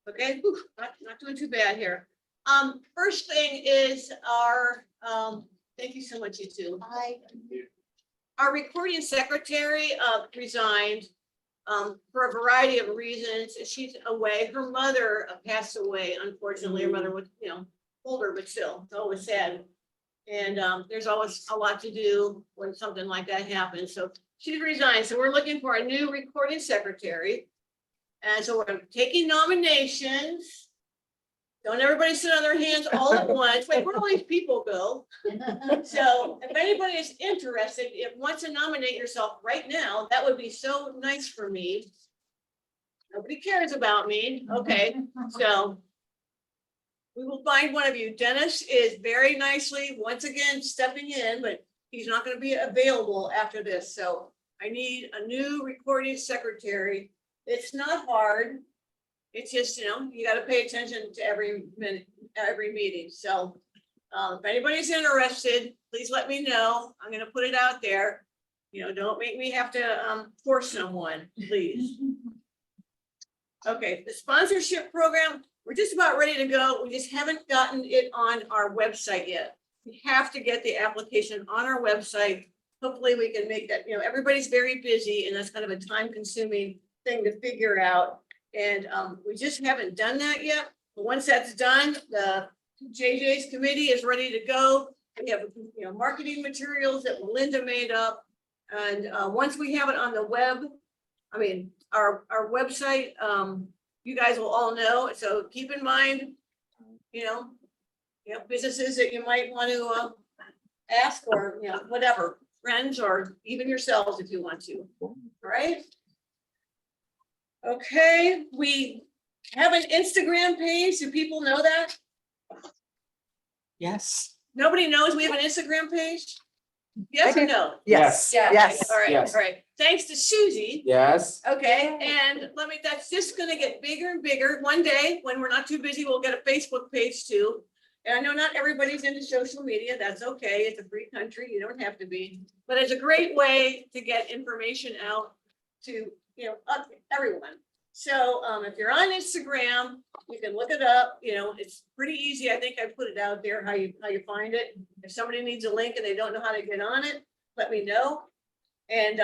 Okay, whew, not doing too bad here. First thing is our, thank you so much, you two. Hi. Our recording secretary resigned for a variety of reasons. She's away. Her mother passed away, unfortunately. Her mother was, you know, older, but still, it's always sad. And there's always a lot to do when something like that happens. So she's resigned. So we're looking for a new recording secretary. And so we're taking nominations. Don't everybody sit on their hands all at once. Wait, where do all these people go? So if anybody is interested, if wants to nominate yourself right now, that would be so nice for me. Nobody cares about me. Okay, so we will find one of you. Dennis is very nicely, once again, stepping in, but he's not going to be available after this. So I need a new recording secretary. It's not hard. It's just, you know, you got to pay attention to every minute, every meeting. So if anybody's interested, please let me know. I'm going to put it out there. You know, don't make me have to force someone, please. Okay, the sponsorship program, we're just about ready to go. We just haven't gotten it on our website yet. We have to get the application on our website. Hopefully we can make that, you know, everybody's very busy and that's kind of a time consuming thing to figure out. And we just haven't done that yet. But once that's done, the JJ's committee is ready to go. We have, you know, marketing materials that Melinda made up. And once we have it on the web, I mean, our website, you guys will all know. So keep in mind, you know, businesses that you might want to ask or, you know, whatever, friends or even yourselves if you want to. All right. Okay, we have an Instagram page. Do people know that? Yes. Nobody knows we have an Instagram page? Yes or no? Yes. Yes. All right, Yes. all right. Thanks to Susie. Yes. Okay, and that's just gonna get bigger and bigger. One day, when we're not too busy, we'll get a Facebook page too. And I know not everybody's into social media. That's okay. It's a free country. You don't have to be. But it's a great way to get information out to, you know, everyone. So if you're on Instagram, you can look it up. You know, it's pretty easy. I think I put it out there how you find it. If somebody needs a link and they don't know how to get on it, let me know. And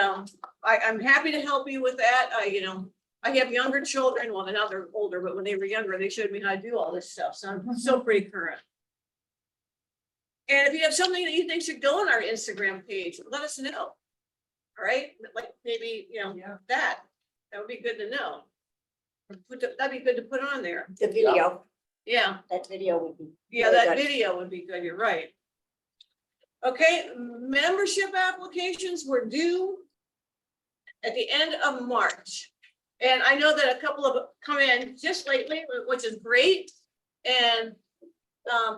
I'm happy to help you with that. I have younger children. Well, now they're older, but when they were younger, they showed me how to do all this stuff. So I'm still pretty current. And if you have something that you think should go on our Instagram page, let us know. All right, like maybe, you know, that would be good to know. That'd be good to put on there. The video, Yeah, that video would be. yeah, really that good. video would be good. You're right. Okay, membership applications were due at the end of March. And I know that a couple of come in just lately, which is great. And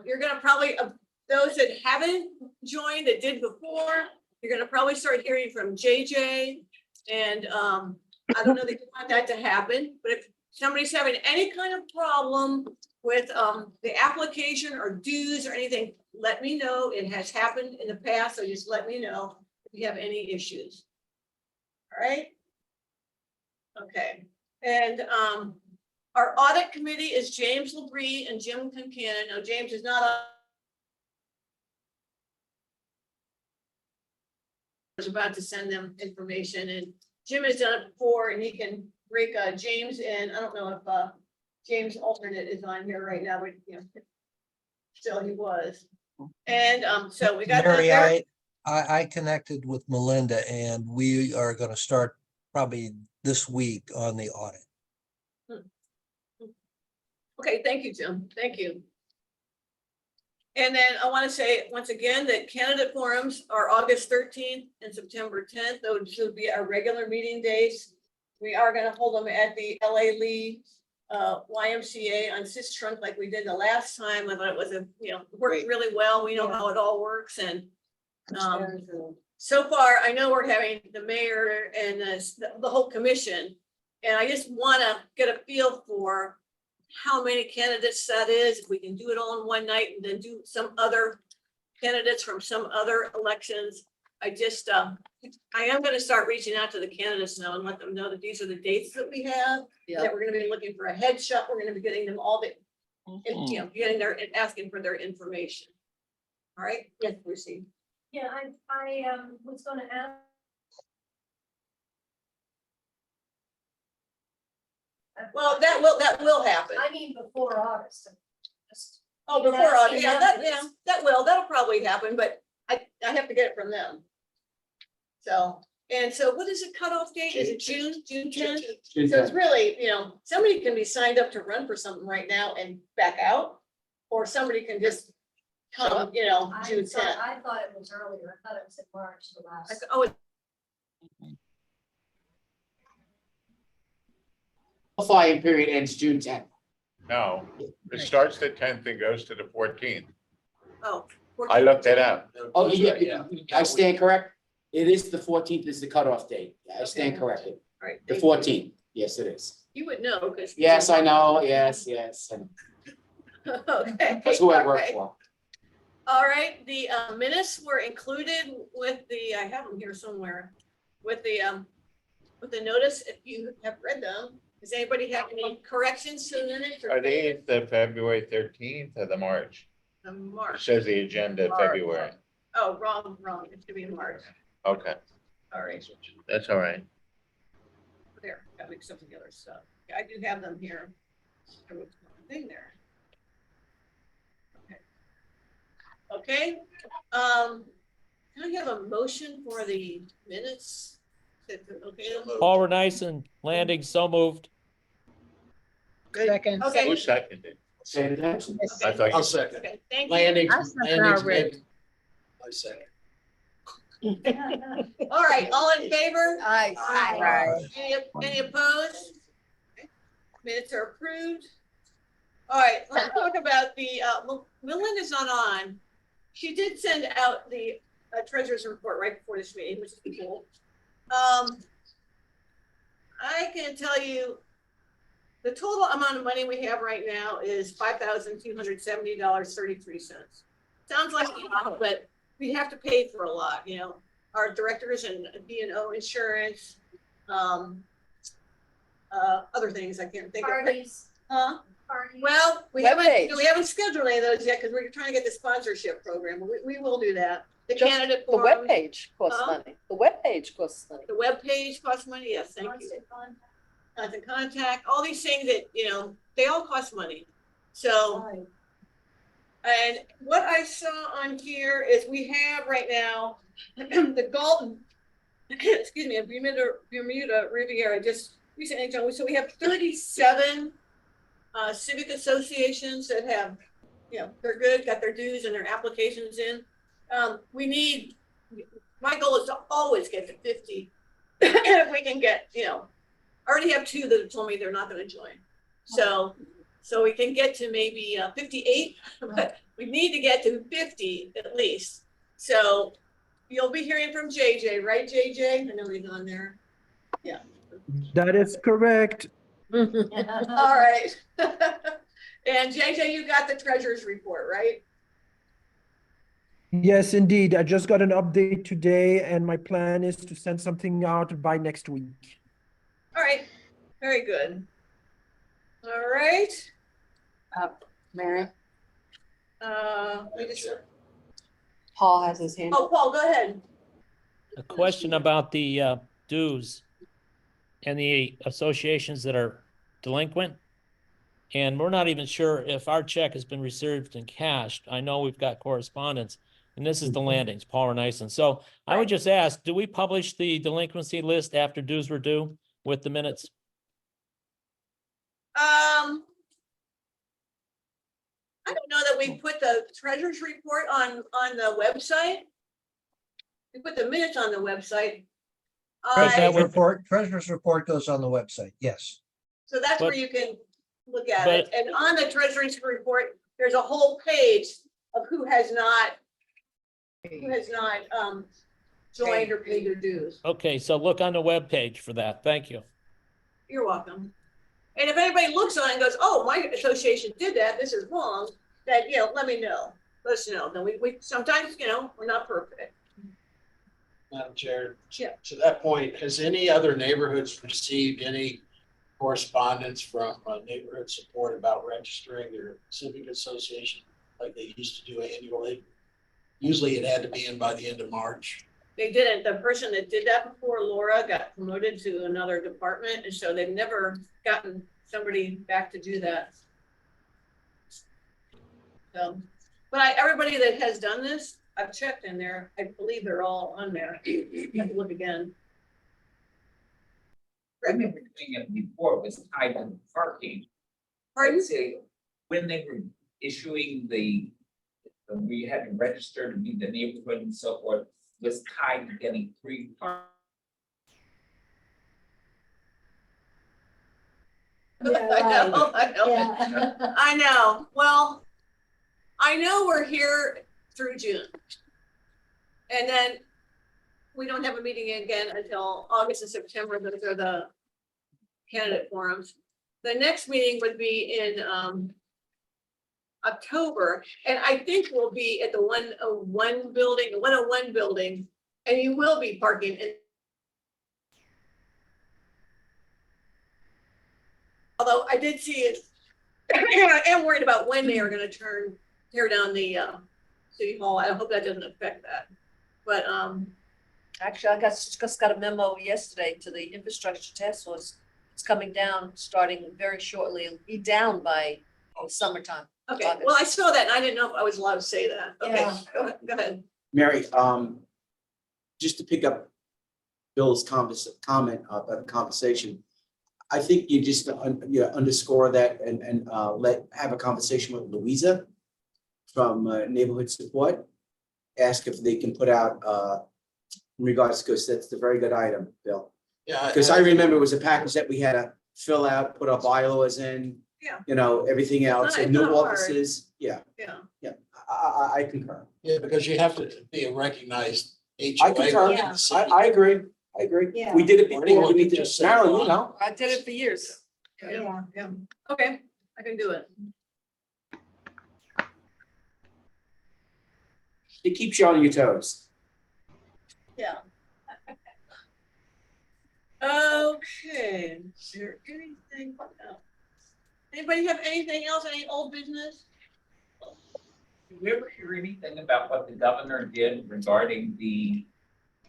you're gonna probably those that haven't joined, that did before, you're gonna probably start hearing from JJ. And I don't know that you want that to happen, but if somebody's having any kind of problem with the application or dues or anything, let me know. It has happened in the past, so just let me know if you have any issues. All right? Okay, and our audit committee is James Labrie and Jim Concanon. Now, James is not on. I was about to send them information, and Jim has done it before, and he can break James in. I don't know if James alternate is on here right now, but you know, still he was. And so we got that Mary, there. I connected with Melinda and we are going to start probably this week on the audit. Okay, thank you, Jim. Thank you. And then I want to say once again that candidate forums are August 13th and September 10th. Those should be our regular meeting days. We are going to hold them at the LA Lee YMCA on Sistrunk like we did the last time. I thought it was worked really well. We know how it all works, and so far I know we're having the mayor and the whole commission, and I just want to get a feel for how many candidates that is, if we can do it all in one night and then do some other candidates from some other elections. I just, I am gonna start reaching out to the candidates now and let them know that these are the dates that we have. That we're gonna be looking for a headshot. We're gonna be getting them all the, getting their, and asking for their information. All right, yes, Lucy. Yeah, I was gonna ask. Well, that will happen. I mean, before August. Oh, before August, that'll probably happen, but I have to get it from them. So, and so what is the cutoff date? Is it June 10th? So it's really, somebody can be signed up to run for something right now and back out, or somebody can just come, June 10th. I thought it was earlier. I thought it was in March, the last. Oh, Qualifying period ends June 10th. No, it starts the 10th and goes to the 14th. oh. I looked it up. Oh, yeah, I stand correct. It is the 14th is the cutoff date. I stand corrected. All right. The 14th. Yes, it is. You would know, because. Yes, I know. Yes. Okay. That's who I work all right. for. All right, the minutes were included with the, I have them here somewhere, with the notice, if you have read them. Does anybody have any corrections to the minutes? Are they the February 13th or the March? The It March. says the agenda February. Oh, wrong. It should be in March. Okay, All right, that's all right. there, got mixed up together stuff. I do have them here. There was one thing there. Okay, can I have a motion for the minutes? Okay. Paul Renison, Landing, so moved. Second. Okay. Who seconded? Say it again. I thought you. I'll second. Okay, thank you. Landing. I second already. I second. All right, all in favor? Aye. Any opposed? Minutes are approved. All right, let's talk about the, Melinda's not on. She did send out the treasurer's report right before this meeting, which is cool. I can tell you the total amount of money we have right now is $5,270.33. Sounds like a lot, but we have to pay for a lot, our directors and D&O insurance, other things I can't think of. Parties. Huh? Parties. Well, we Webpage. haven't scheduled any of those yet because we're trying to get the sponsorship program. We will do that. The Just candidate The forum, webpage costs Huh? money. The webpage costs money. the webpage costs money. Yes, thank you. Constant contact. Constant contact, all these things that, they all cost money. So, Right. and what I saw on here is we have right now the Galton, excuse me, Bermuda Riviera just recently joined. So we have 37 civic associations that have, they're good, got their dues and their applications in. We need, my goal is to always get to 50. If we can get, I already have 2 that have told me they're not going to join. So So we can get to maybe 58, but we need to get to 50 at least. So you'll be hearing from JJ, right, JJ? I know he's on there. Yeah. That is correct. All right. And JJ, you got the treasurer's report, right? Yes, indeed. I just got an update today and my plan is to send something out by next week. All right, very good. All right. Mary, We just, Paul has his hand. oh, Paul, go ahead. A question about the dues and the associations that are delinquent. And we're not even sure if our check has been received and cashed. I know we've got correspondence, and this is the landings, Paul and Ison. So I would just ask, do we publish the delinquency list after dues were due with the minutes? I don't know that we put the treasurer's report on the website. We put the minutes on the website. Treasurer's report goes on the website, yes. So that's where But- you can look at it. And on the treasurer's report, there's a whole page of who has not joined or paid their dues. Okay, so look on the webpage for that. Thank you. You're welcome. And if anybody looks on it and goes, oh, my association did that, this is wrong, then, let me know. Let us know. Then we sometimes, we're not perfect. Madam Chair, Yeah. to that point, has any other neighborhoods received any correspondence from neighborhood support about registering their civic association like they used to do annually? Usually it had to be in by the end of March. They didn't. The person that did that before, Laura, got promoted to another department, and so they've never gotten somebody back to do that. So, but everybody that has done this, I've checked in there. I believe they're all on there. I have to look again. I remember doing it before, it was tied to parking. Pardon? I'd say when they were issuing we had to register to be the neighborhood and so forth, was tied to getting free parking. I know. Well, I know we're here through June. And then we don't have a meeting again until August and September. Those are the candidate forums. The next meeting would be in October, and I think we'll be at the 101 building, and you will be parking in. Although I did see it, I am worried about when they are going to tear down the city hall. I hope that doesn't affect that. But Actually, I just got a memo yesterday to the infrastructure task force. It's coming down, starting very shortly. It'll be down by summertime. okay, August. well, I saw that and I didn't know if I was allowed to say that. Okay, Yeah. go ahead. Mary, just to pick up Bill's comment about the conversation. I think you just underscore that and have a conversation with Louisa from Neighborhood Support. Ask if they can put out in regards, because that's a very good item, Bill. Yeah. Because I remember it was a package that we had to fill out, put our bylaws in, Yeah. Everything else, and it's new not hard. offices. Yeah, Yeah. I concur. Yeah, because you have to be a recognized I HOA. concur. within the city. I agree. Yeah. We did it Or before. anyone We can did just it. say, Marilyn, well, I did it for years. Yeah. Okay, I can do it. It keeps you on your toes. Yeah. Okay, is there anything else? Anybody have anything else, any old business? Did we ever hear anything about what the governor did regarding the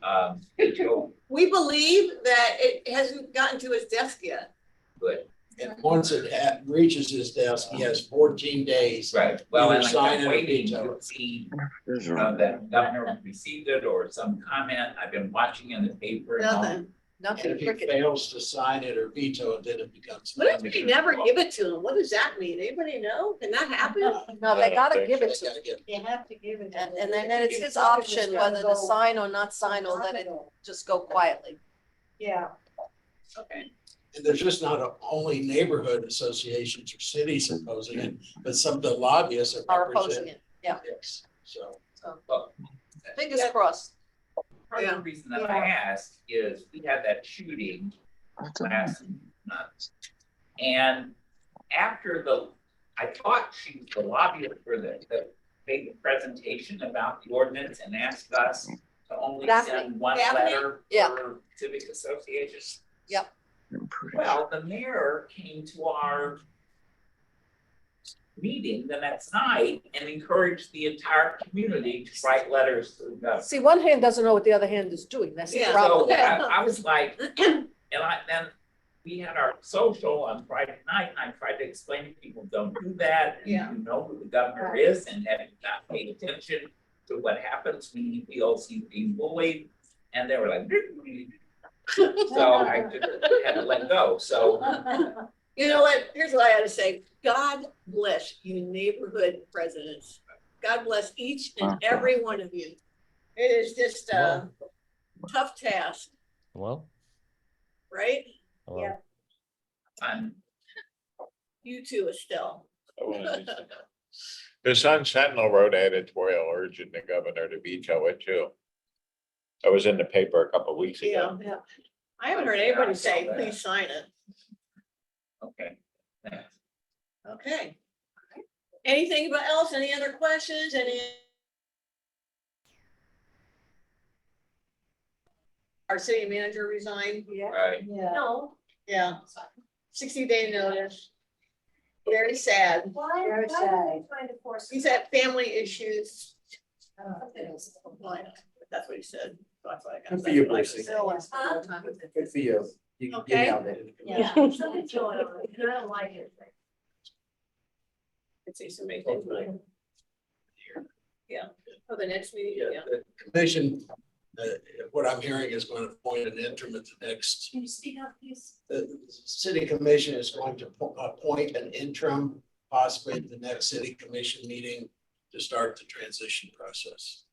HO? We believe that it hasn't gotten to his desk yet. Good. And once it reaches his desk, he has 14 days. Right, well, Either and I sign kept it or waiting veto to it. see that governor received it or some comment. I've been watching in the paper. and all. Nothing. And if he fails to sign it or veto it, then it becomes. What if we never give it to him? What does that mean? Anybody know? Can that happen? No, they gotta give it to him. You have to give it. And then it's his option whether to sign or not sign or let it just go quietly. Yeah. Okay. And there's just not only neighborhood associations or cities opposing it, but some of the lobbyists Are opposing it, yeah. Yes, so. Well, Fingers crossed. part of the reason that I asked is we had that shooting last month. And after I thought she was the lobbyist for the made the presentation about the ordinance and asked us to only send one letter for civic associations. Yep. Well, the mayor came to our meeting the next night and encouraged the entire community to write letters to the governor. See, one hand doesn't know what the other hand is doing, that's the problem. So I was like, then we had our social on Friday night, and I tried to explain to people, don't do that. And Yeah. You know who the governor is, and have you not paid attention to what happens when he feels he's being bullied? And they were like, so I just had to let go, so. You know what? Here's what I had to say. God bless you neighborhood presidents. God bless each and every one of you. It is just a tough task, Well, right? well, You too, Estelle. The Sun Sentinel wrote an editorial urging the governor to veto it too. I was in the paper a couple of weeks ago. Yeah. I haven't heard anybody say, please sign it. Okay, thanks. Okay. Anything else? Any other questions? Our city manager resigned. Yeah. Right. Yeah. No. Yeah. 60-day notice. Very sad. Why Very are sad. they trying to force? He's had family issues. Okay. That's what he said. So that's what I got. Good for you, That's what I Brucey. said. Good for you. You Okay. nailed it. Yeah, something's going on, and I don't like it. Let's see, so many things. Yeah, for the next meeting, yeah. The commission, what I'm hearing is going to appoint an interim at the next. Can you speak up, please? The city commission is going to appoint an interim, possibly at the next city commission meeting to start the transition process.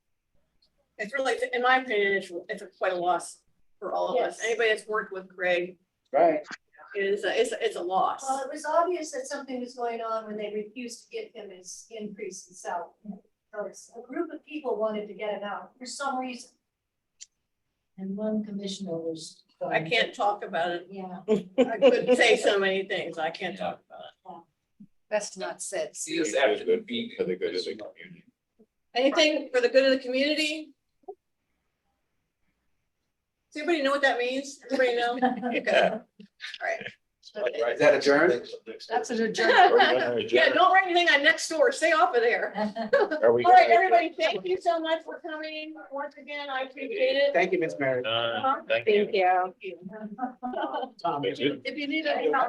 It's really, in my opinion, it's quite a loss for all of us. Yes. Anybody that's worked with Greg, Right. it's a loss. Well, it was obvious that something was going on when they refused to give him his increase in salary. A group of people wanted to get him out for some reason. And one commissioner was. I can't talk about it. Yeah. I could say so many things. I can't talk about it. That's not said. See us after the meeting. For the good of the community. Anything for the good of the community? Does anybody know what that means? Everybody know? Okay. All right. Is that adjourned? That's an Are adjournment. we gonna Yeah, adjourn? don't write anything on next door. Stay off of there. Are we All right, gonna everybody, thank you so much for coming. Once again, I appreciate it. Thank you, Miss Mary. adjourn? Thank you. Thank you. Tom, Thank you. If you need any help.